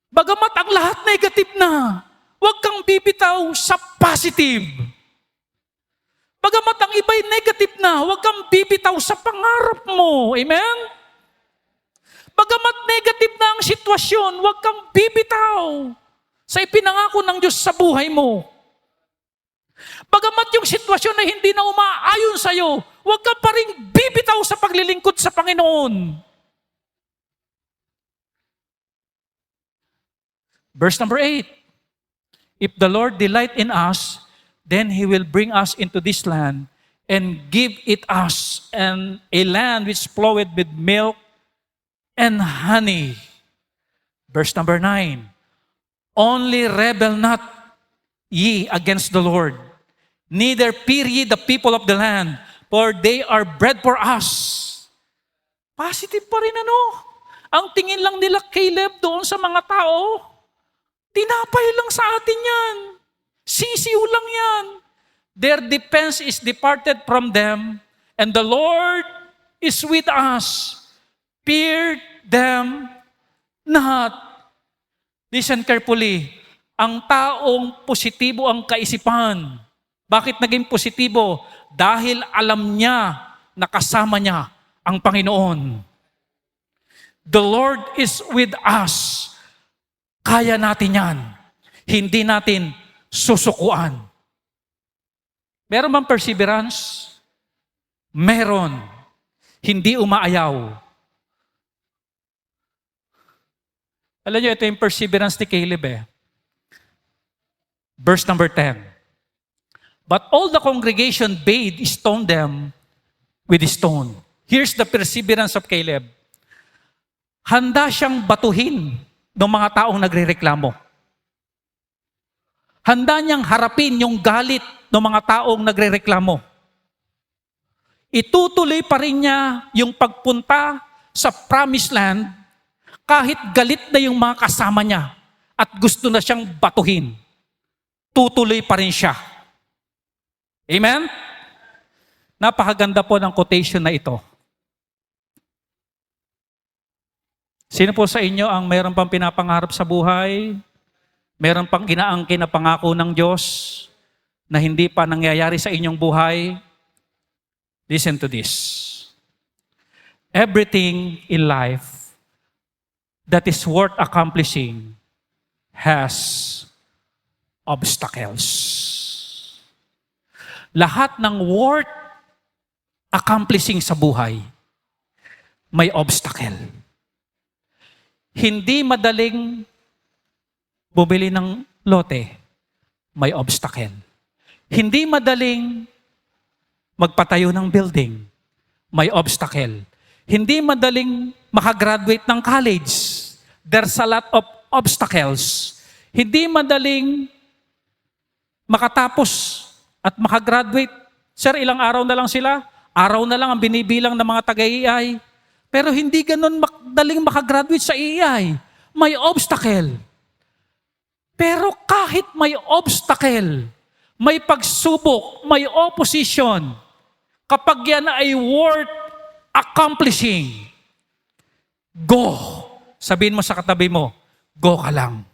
Speaker 1: Bagamat ang lahat negative na, huwag kang bibitaw sa positive. Bagamat ang iba'y negative na, huwag kang bibitaw sa pangarap mo. Amen? Bagamat negative na ang sitwasyon, huwag kang bibitaw sa ipinangako ng Diyos sa buhay mo. Bagamat yung sitwasyon na hindi na umaayon sa'yo, huwag ka pa rin bibitaw sa paglilingkod sa Panginoon. Verse number 8, if the Lord delight in us, then He will bring us into this land and give it us, and a land which floweth with milk and honey. Verse number 9, only rebel not ye against the Lord, neither fear ye the people of the land, for they are bread for us. Positive pa rin Ang tingin lang nila Caleb doon sa mga tao, tinapay lang sa atin yan. Sisiw lang yan. Their defense is departed from them, and the Lord is with us. Fear them not. Listen carefully. Ang taong positibo ang kaisipan, Bakit naging positibo? Dahil alam niya na kasama niya ang Panginoon. The Lord is with us. Kaya natin yan. Hindi natin susukuan. Meron bang perseverance? Meron. Hindi umaayaw. Alam niyo, ito yung perseverance ni Caleb eh. Verse number 10. But all the congregation bade stone them with a stone. Here's the perseverance of Caleb. Handa siyang batuhin ng mga taong nagrereklamo. Handa niyang harapin yung galit ng mga taong nagrereklamo. Itutuloy pa rin niya yung pagpunta sa promised land kahit galit na yung mga kasama niya at gusto na siyang batuhin. Tutuloy pa rin siya. Amen? Napakaganda po ng quotation na ito. Sino po sa inyo ang mayroon pang pinapangarap sa buhay? Mayroon pang inaangkin na pangako ng Diyos na hindi pa nangyayari sa inyong buhay? Listen to this. Everything in life that is worth accomplishing has obstacles. Lahat ng worth accomplishing sa buhay may obstacle. Hindi madaling bumili ng lote, may obstacle. Hindi madaling magpatayo ng building, may obstacle. Hindi madaling makagraduate ng college, there's a lot of obstacles. Hindi madaling makatapos at makagraduate. Sir, ilang araw na lang sila? Araw na lang ang binibilang ng mga taga-EI. Pero hindi ganun madaling makagraduate sa EI. May obstacle. Pero kahit may obstacle, may pagsubok, may opposition, kapag yan ay worth accomplishing, go. Sabihin mo sa katabi mo, go ka lang.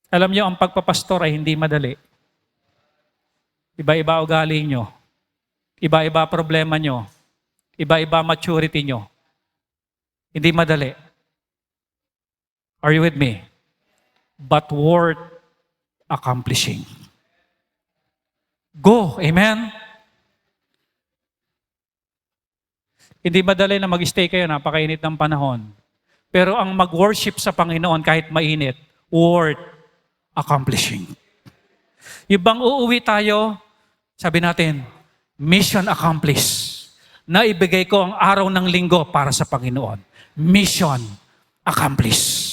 Speaker 1: Alam niyo, ang pagpapastor ay hindi madali. Iba-iba ugali nyo. Iba-iba problema nyo. Iba-iba maturity nyo. Hindi madali. Are you with me? But worth accomplishing. Go. Amen? Hindi madali na mag-stay kayo, napakainit ng panahon. Pero ang mag-worship sa Panginoon kahit mainit, worth accomplishing. Yung bang uuwi tayo, sabi natin, mission accomplished. Naibigay ko ang araw ng linggo para sa Panginoon. Mission accomplished.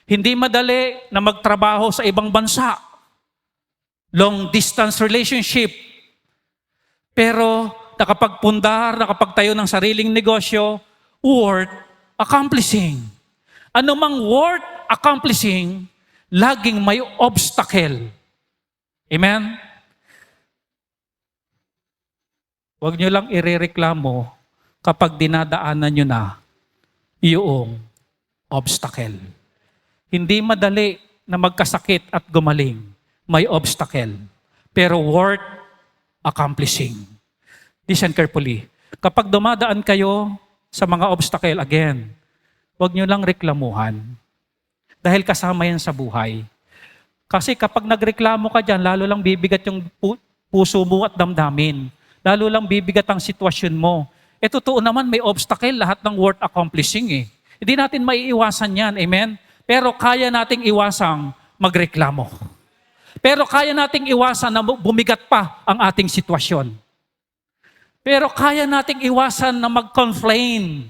Speaker 1: Hindi madali na magtrabaho sa ibang bansa. Long distance relationship. Pero nakapagpundar, nakapagtayo ng sariling negosyo, worth accomplishing. Ano mang worth accomplishing, laging may obstacle. Amen? Huwag nyo lang irereklamo kapag dinadaanan nyo na yung obstacle. Hindi madali na magkasakit at gumaling. May obstacle. Pero worth accomplishing. Listen carefully. Kapag dumadaan kayo sa mga obstacle, again, huwag nyo lang reklamuhan. Dahil kasama yan sa buhay. Kasi kapag nagreklamo ka dyan, lalo lang bibigat yung puso mo at damdamin. Lalo lang bibigat ang sitwasyon mo. Totoo naman, may obstacle, lahat ng worth accomplishing eh. Hindi natin maiiwasan yan, amen? Pero kaya nating iwasang magreklamo. Pero kaya nating iwasan na bumigat pa ang ating sitwasyon. Pero kaya nating iwasan na mag-complain.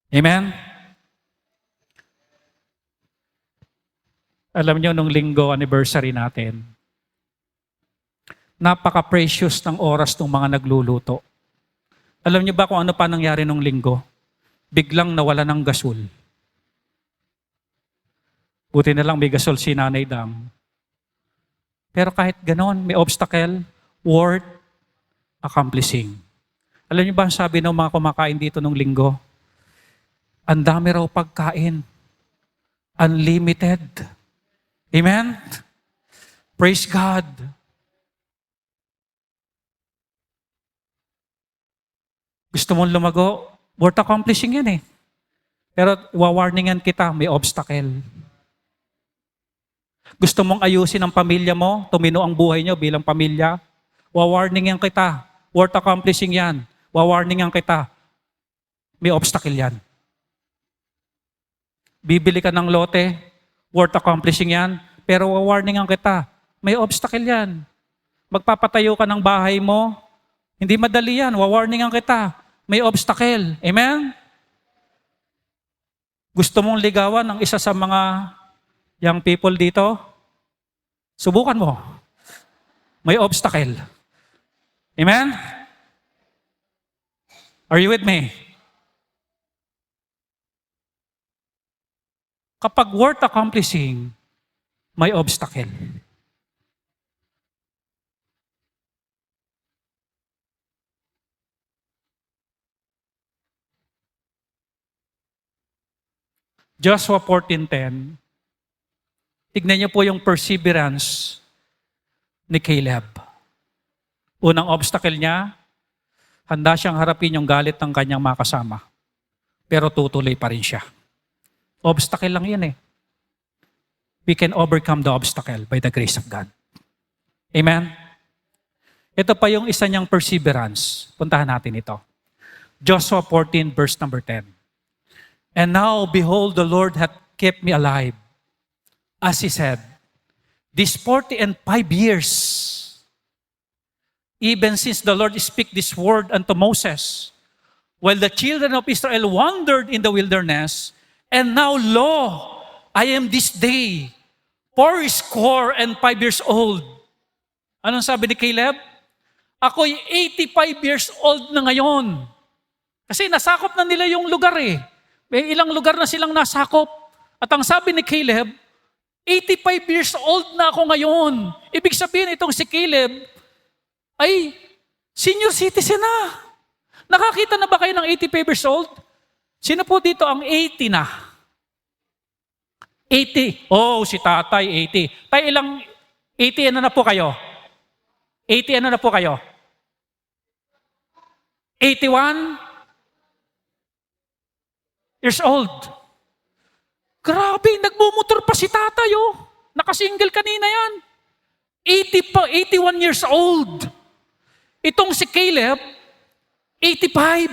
Speaker 1: Amen? Alam niyo, nung linggo anniversary natin, napaka-precious ng oras ng mga nagluluto. Alam niyo ba kung ano pa nangyari nung linggo? Biglang nawala ng gasol. Buti na lang may gasol si Nanay Dang. Pero kahit ganon, may obstacle, worth accomplishing. Alam niyo ba ang sabi ng mga kumakain dito nung linggo? Ang dami raw pagkain. Unlimited. Amen? Praise God. Gusto mong lumago? Worth accomplishing yan eh. Pero wawarningan kita, may obstacle. Gusto mong ayusin ang pamilya mo, tumino ang buhay nyo bilang pamilya, wawarningan kita, worth accomplishing yan. Wawarningan kita, may obstacle yan. Bibili ka ng lote, worth accomplishing yan, pero wawarningan kita, may obstacle yan. Magpapatayo ka ng bahay mo, hindi madali yan, wawarningan kita, may obstacle. Amen? Gusto mong ligawan ng isa sa mga young people dito? Subukan mo. May obstacle. Amen? Are you with me? Kapag worth accomplishing, may obstacle. Joshua 14:10, tignan niyo po yung perseverance ni Caleb. Unang obstacle niya, handa siyang harapin yung galit ng kanyang mga kasama. Pero tutuloy pa rin siya. Obstacle lang yan eh. We can overcome the obstacle by the grace of God. Amen? Ito pa yung isa niyang perseverance. Puntahan natin ito. Joshua 14 verse number 10. And now, behold, the Lord hath kept me alive. As he said, these 45 years, even since the Lord spake this word unto Moses, while the children of Israel wandered in the wilderness, and now, lo, I am this day, 85 years old. Anong sabi ni Caleb? Ako'y 85 years old na ngayon. Kasi nasakop na nila yung lugar eh. May ilang lugar na silang nasakop. At ang sabi ni Caleb, 85 years old na ako ngayon. Ibig sabihin itong si Caleb ay senior citizen na. Nakakita na ba kayo ng 85 years old? Sino po dito ang 80 na? 80. Oh, si tatay, 80. Tay, ilang 80 ano na po kayo? 80 ano na po kayo? 81 years old. Grabe, nagmumotor pa si tatay oh. Nakasingle kanina yan. 81 years old. Itong si Caleb, 85.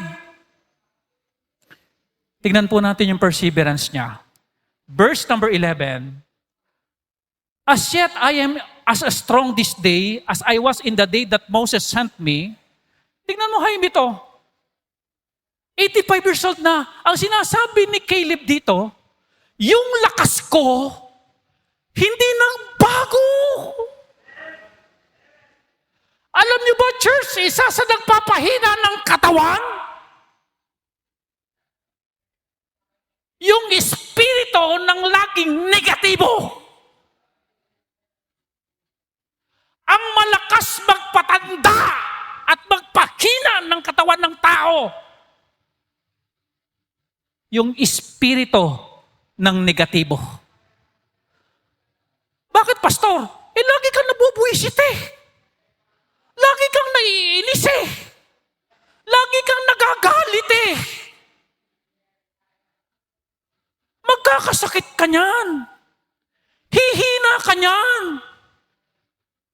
Speaker 1: Tignan po natin yung perseverance niya. Verse number 11. As yet I am as strong this day as I was in the day that Moses sent me. Tignan mo, Jaime, ito. 85 years old na. Ang sinasabi ni Caleb dito, yung lakas ko, hindi nagbago. Alam niyo ba, church, isa sa nagpapahina ng katawan? Yung espiritu ng laging negatibo. Ang malakas magpatanda at magpahina ng katawan ng tao. Yung espiritu ng negatibo. Bakit, pastor? Lagi kang nabubuwisit eh. Lagi kang naiinis eh. Lagi kang nagagalit eh. Magkakasakit ka niyan. Hihina ka niyan.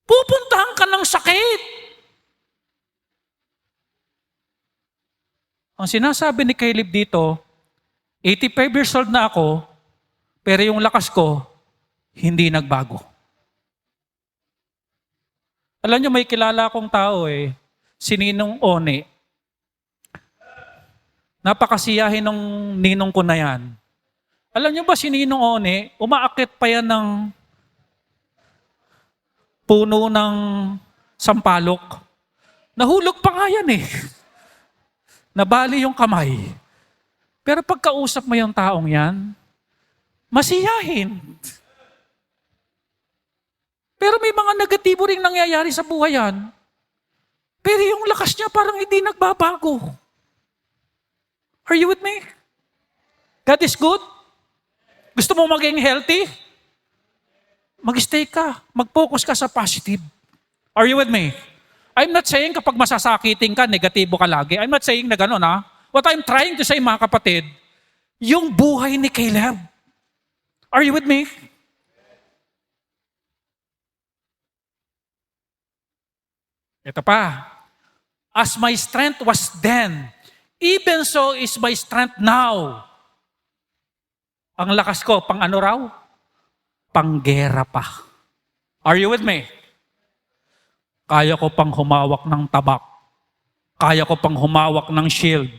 Speaker 1: Pupuntahan ka ng sakit. Ang sinasabi ni Caleb dito, 85 years old na ako, pero yung lakas ko, hindi nagbago. Alam niyo, may kilala akong tao eh, si Ninong One. Napakasiyahin ng ninong ko na yan. Alam niyo ba si Ninong One, umaakit pa yan ng puno ng sampalok. Nahulog pa nga yan eh. Nabali yung kamay. Pero pagkausap mo yung taong yan, masiyahin. Pero may mga negatibo ring nangyayari sa buhay yan. Pero yung lakas niya parang hindi nagbabago. Are you with me? God is good? Gusto mo maging healthy? Mag-stay ka. Mag-focus ka sa positive. Are you with me? I'm not saying kapag masasakitin ka, negatibo ka lagi. I'm not saying na gano'n, ha? What I'm trying to say, mga kapatid, yung buhay ni Caleb. Are you with me? Ito pa. As my strength was then, even so is my strength now. Ang lakas ko, pang ano raw? Panggera pa. Are you with me? Kaya ko pang humawak ng tabak. Kaya ko pang humawak ng shield.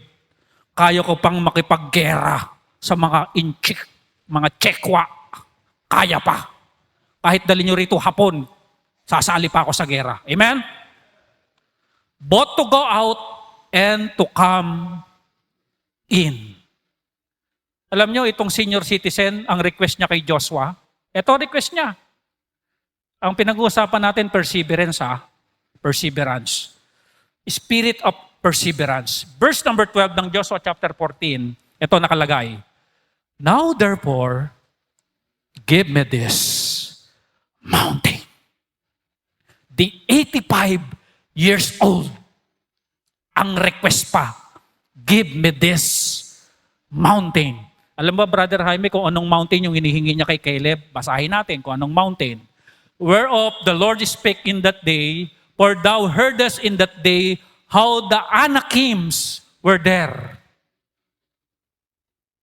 Speaker 1: Kaya ko pang makipaggera sa mga inchik, mga tsekwa. Kaya pa. Kahit dali nyo rito hapon, sasali pa ako sa gera. Amen? Both to go out and to come in. Alam nyo, itong senior citizen, ang request niya kay Joshua, ito request niya. Ang pinag-uusapan natin, perseverance, perseverance. Spirit of perseverance. Verse number 12 ng Joshua chapter 14, ito nakalagay. Now therefore, give me this mountain. The 85 years old, ang request pa, give me this mountain. Alam ba, Brother Jaime, kung anong mountain yung hinihingi niya kay Caleb? Basahin natin kung anong mountain. Whereof the Lord spake in that day, for thou heardest in that day how the Anakims were there.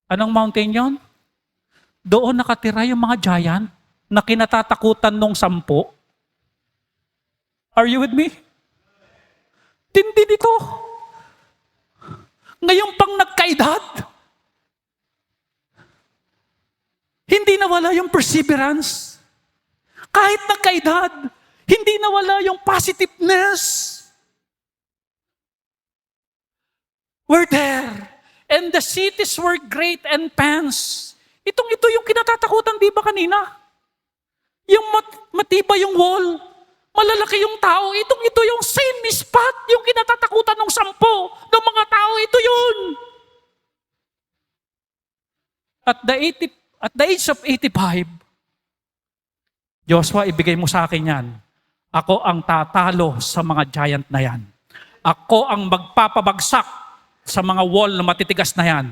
Speaker 1: Anong mountain yon? Doon nakatira yung mga giant na kinatatakutan nung 10. Are you with me? Tindi dito. Ngayon pang nagkaedad, hindi nawala yung perseverance. Kahit nagkaedad, hindi nawala yung positiveness. We're there. And the cities were great and pens. Ito yung kinatatakutan, di ba kanina? Yung matibay yung wall, malalaki yung tao. Ito yung same spot, yung kinatatakutan ng 10 ng mga tao. Ito yun. At the age of 85, Joshua, ibigay mo sa akin yan. Ako ang tatalo sa mga giant na yan. Ako ang magpapabagsak sa mga wall na matitigas na yan.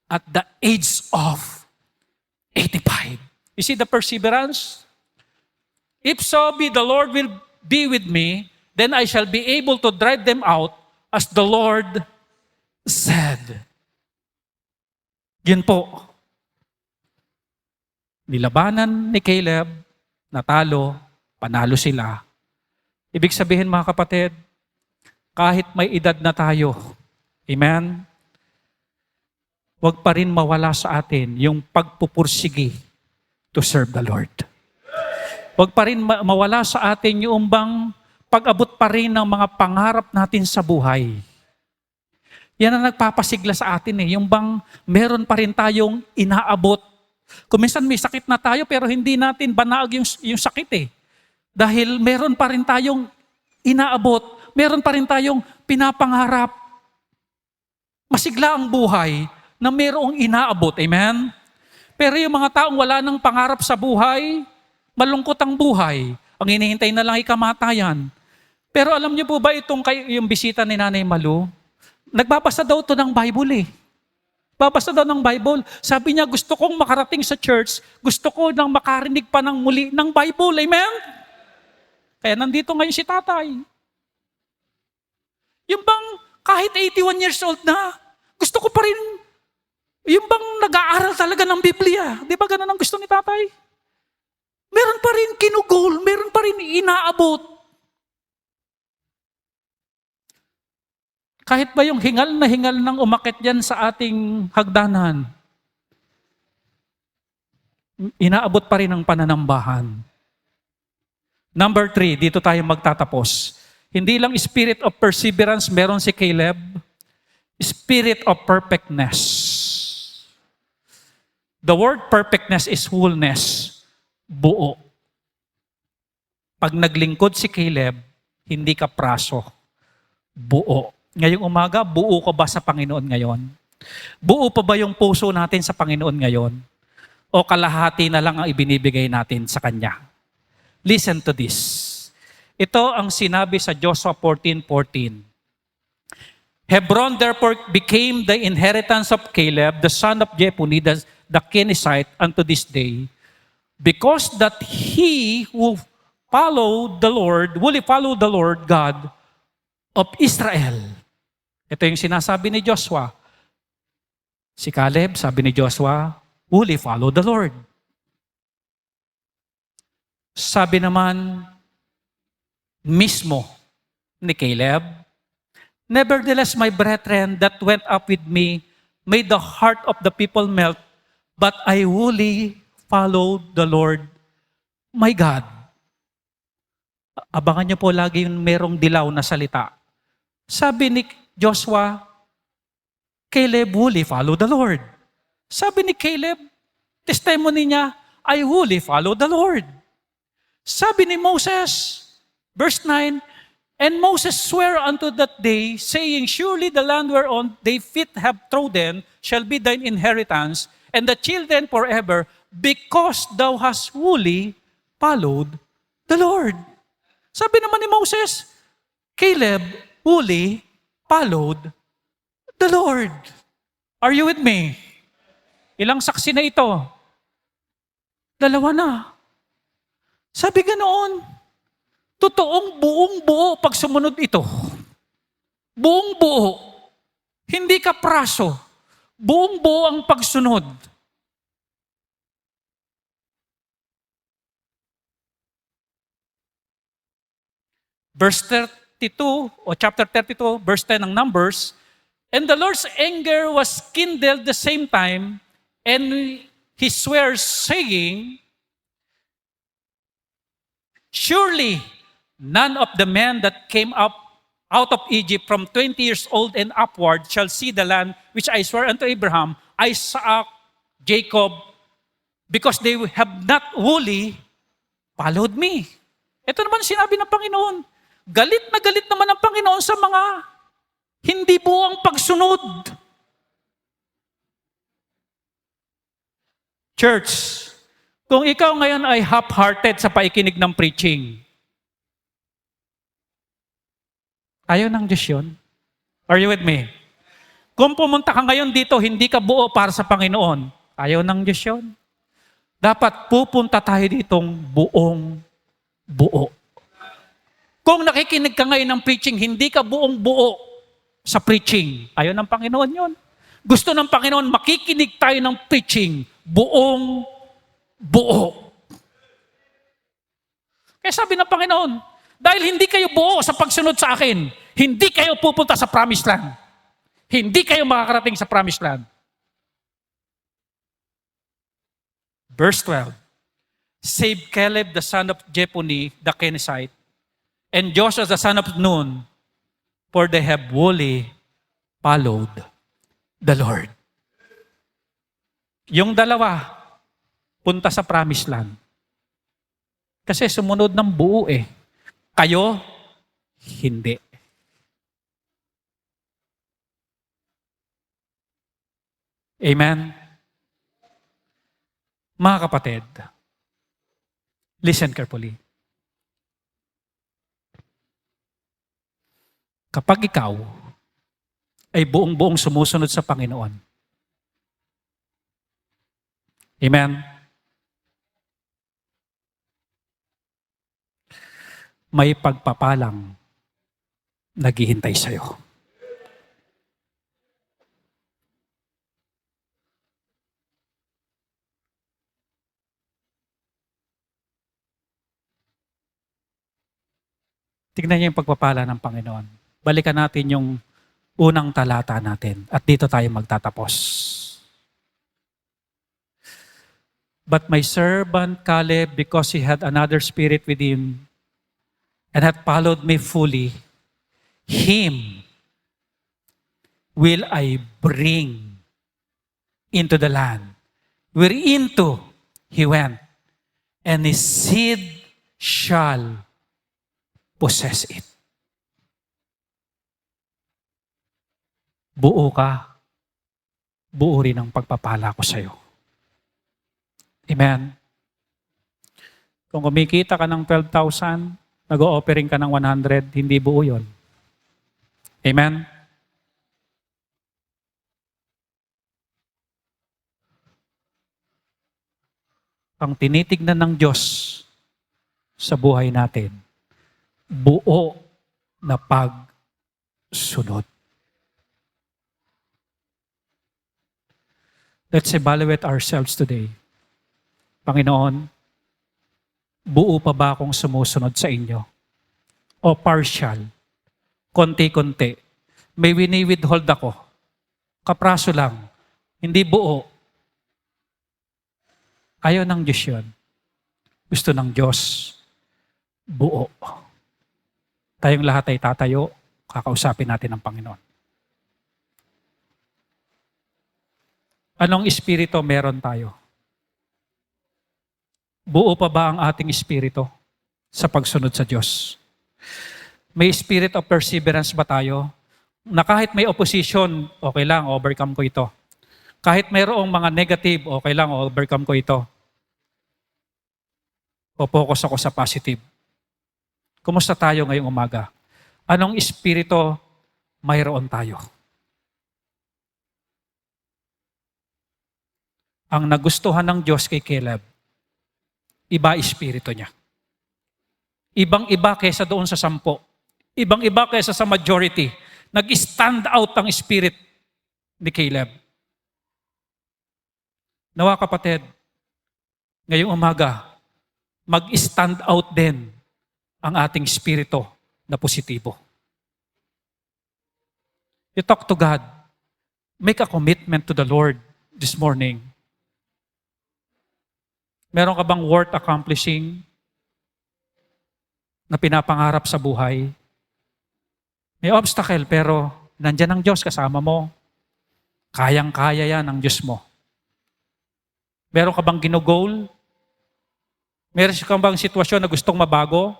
Speaker 1: At the age of 85. You see the perseverance? If so be the Lord will be with me, then I shall be able to drive them out as the Lord said. Yun po. Nilabanan ni Caleb, natalo, panalo sila. Ibig sabihin mga kapatid, kahit may edad na tayo, amen, huwag pa rin mawala sa atin yung pagpupursigi to serve the Lord. Huwag pa rin mawala sa atin yung bang pag-abot pa rin ng mga pangarap natin sa buhay. Yan ang nagpapasigla sa atin yung bang meron pa rin tayong inaabot. Kung minsan may sakit na tayo pero hindi natin banaag yung sakit Dahil meron pa rin tayong inaabot, meron pa rin tayong pinapangarap. Masigla ang buhay na merong inaabot. Amen? Pero yung mga taong wala ng pangarap sa buhay, malungkot ang buhay. Ang hinihintay na lang ay kamatayan. Pero alam niyo po ba yung bisita ni Nanay Malu? Nagbabasa daw ito ng Bible Babasa daw ng Bible. Sabi niya, gusto kong makarating sa church, gusto ko nang makarinig pa ng muli ng Bible. Amen? Kaya nandito ngayon si tatay. Yung bang kahit 81 years old na, gusto ko pa rin, yung bang nag-aaral talaga ng Biblia. Di ba ganun ang gusto ni tatay? Meron pa rin kinugol, meron pa rin inaabot. Kahit ba yung hingal ng umakit dyan sa ating hagdanan, inaabot pa rin ang pananambahan. Number 3, dito tayo magtatapos. Hindi lang spirit of perseverance meron si Caleb, spirit of perfectness. The word perfectness is wholeness, buo. Pag naglingkod si Caleb, hindi ka praso. Buo. Ngayong umaga, buo ka ba sa Panginoon ngayon? Buo pa ba yung puso natin sa Panginoon ngayon? O kalahati na lang ang ibinibigay natin sa Kanya? Listen to this. Ito ang sinabi sa Joshua 14:14. Hebron therefore became the inheritance of Caleb, the son of Jephunneh, the Kenizzite, unto this day, because that he who fully followed the Lord God of Israel. Ito yung sinasabi ni Joshua. Si Caleb, sabi ni Joshua, fully follow the Lord. Sabi naman mismo ni Caleb, nevertheless, my brethren that went up with me made the heart of the people melt, but I wholly followed the Lord my God. Abangan niyo po lagi yung merong dilaw na salita. Sabi ni Joshua, Caleb wholly followed the Lord. Sabi ni Caleb, testimony niya, I wholly followed the Lord. Sabi ni Moses, verse 9, and Moses sware unto that day, saying, surely the land whereon they feet have trodden shall be thine inheritance, and the children forever, because thou hast wholly followed the Lord. Sabi naman ni Moses, Caleb wholly followed the Lord. Are you with me? Ilang saksi na ito? Dalawa na. Sabi ganoon, totoong buong buo pag sumunod ito. Buong buo. Hindi ka praso. Buong buo ang pagsunod. Verse 32, o chapter 32, verse 10 ng Numbers, and the Lord's anger was kindled the same time, and he swears, saying, surely none of the men that came up out of Egypt from 20 years old and upward shall see the land which I swear unto Abraham, Isaac, Jacob, because they have not wholly followed me. Ito naman sinabi ng Panginoon. Galit na galit naman ang Panginoon sa mga hindi buong pagsunod. Church, kung ikaw ngayon ay half-hearted sa paikinig ng preaching, ayaw ng Diyos yun. Are you with me? Kung pumunta ka ngayon dito, hindi ka buo para sa Panginoon, ayaw ng Diyos yun. Dapat pupunta tayo ditong buong buo. Kung nakikinig ka ngayon ng preaching, hindi ka buong buo sa preaching, ayaw ng Panginoon yun. Gusto ng Panginoon, makikinig tayo ng preaching, buong buo. Kaya sabi ng Panginoon, dahil hindi kayo buo sa pagsunod sa akin, hindi kayo pupunta sa promised land. Hindi kayo makakarating sa promised land. Verse 12, save Caleb the son of Jephunneh the Kenizzite, and Joshua the son of Nun, for they have wholly followed the Lord. Yung dalawa, punta sa promised land. Kasi sumunod ng buo eh. Kayo, hindi. Amen? Mga kapatid, listen carefully. Kapag ikaw ay buong-buong sumusunod sa Panginoon, amen? May pagpapalang naghihintay sa'yo. Tignan niyo yung pagpapala ng Panginoon. Balikan natin yung unang talata natin at dito tayo magtatapos. But my servant Caleb, because he had another spirit with him and had followed me fully, him will I bring into the land whereinto he went, and his seed shall possess it. buo ka, buo rin ang pagpapala ko sa iyo. Amen. Kung kumikita ka ng 12,000, nag-o-offering ka ng 100, hindi buo yon. Amen? Ang tinitignan ng Diyos sa buhay natin, buo na pagsunod. Let's evaluate ourselves today. Panginoon, buo pa ba akong sumusunod sa inyo? O partial? Konti-konti? May wini-withhold ako? Kapraso lang? Hindi buo? Ayaw ng Diyos yun. Gusto ng Diyos, buo. Tayong lahat ay tatayo, kakausapin natin ang Panginoon. Anong espiritu meron tayo? Buo pa ba ang ating espiritu sa pagsunod sa Diyos? May spirit of perseverance ba tayo? Na kahit may opposition, okay lang, overcome ko ito. Kahit mayroong mga negative, okay lang, overcome ko ito. O focus ako sa positive. Kumusta tayo ngayong umaga? Anong espiritu mayroon tayo? Ang nagustuhan ng Diyos kay Caleb, iba espiritu niya. Ibang-iba kaysa doon sa 10. Ibang-iba kaysa sa majority. Nag-stand out ang spirit ni Caleb. Nawa kapatid, ngayong umaga, mag-stand out din ang ating spirito na positibo. You talk to God. Make a commitment to the Lord this morning. Meron ka bang worth accomplishing na pinapangarap sa buhay? May obstacle pero nandyan ang Diyos kasama mo. Kayang-kaya yan ang Diyos mo. Meron ka bang gino-goal? Meron ka bang sitwasyon na gustong mabago?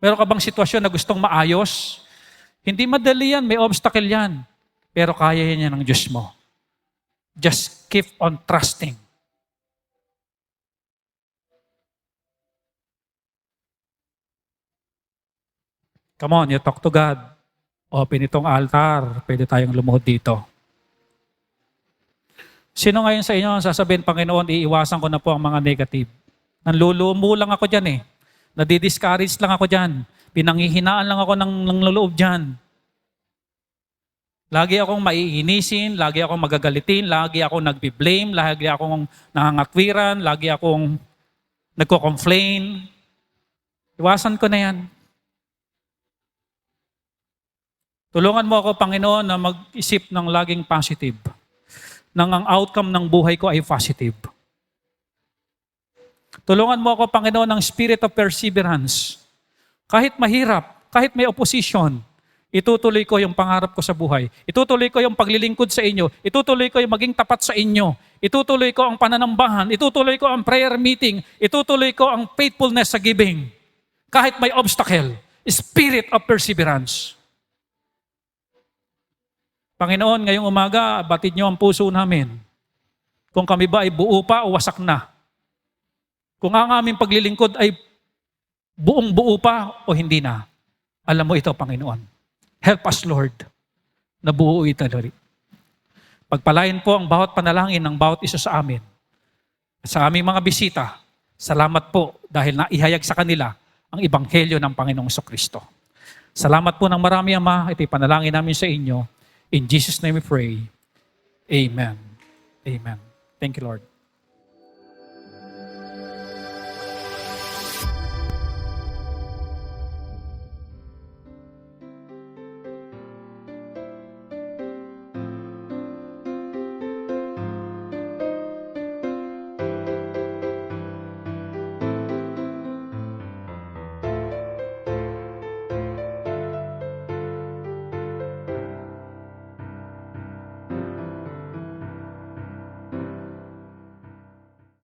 Speaker 1: Meron ka bang sitwasyon na gustong maayos? Hindi madali yan, may obstacle yan. Pero kaya yan ng Diyos mo. Just keep on trusting. Come on, you talk to God. Open itong altar. Pwede tayong lumuhod dito. Sino ngayon sa inyo ang sasabihin, Panginoon, iiwasan ko na po ang mga negative? Nanlulumo lang ako dyan eh. Nadi-discourage lang ako dyan. Pinanghihinaan lang ako ng loob dyan. Lagi akong maiinisin, lagi akong magagalitin, lagi akong nagbi-blame, lagi akong nangangatwiran, lagi akong nagko-complain. Iwasan ko na yan. Tulungan mo ako, Panginoon, na mag-isip ng laging positive. Nang ang outcome ng buhay ko ay positive. Tulungan mo ako, Panginoon, ng spirit of perseverance. Kahit mahirap, kahit may opposition, itutuloy ko yung pangarap ko sa buhay. Itutuloy ko yung paglilingkod sa inyo. Itutuloy ko yung maging tapat sa inyo. Itutuloy ko ang pananambahan. Itutuloy ko ang prayer meeting. Itutuloy ko ang faithfulness sa giving. Kahit may obstacle, spirit of perseverance. Panginoon, ngayong umaga, batid niyo ang puso namin. Kung kami ba ay buo pa o wasak na. Kung ang aming paglilingkod ay buong-buo pa o hindi na. Alam mo ito, Panginoon. Help us, Lord, na buo ito, Lord. Pagpalain po ang bawat panalangin ng bawat isa sa amin. At sa aming mga bisita, salamat po dahil naihayag sa kanila ang ebanghelyo ng Panginoong Jesucristo. Salamat po ng marami, Ama. Ito'y panalangin namin sa inyo. In Jesus' name we pray. Amen. Amen. Thank you, Lord.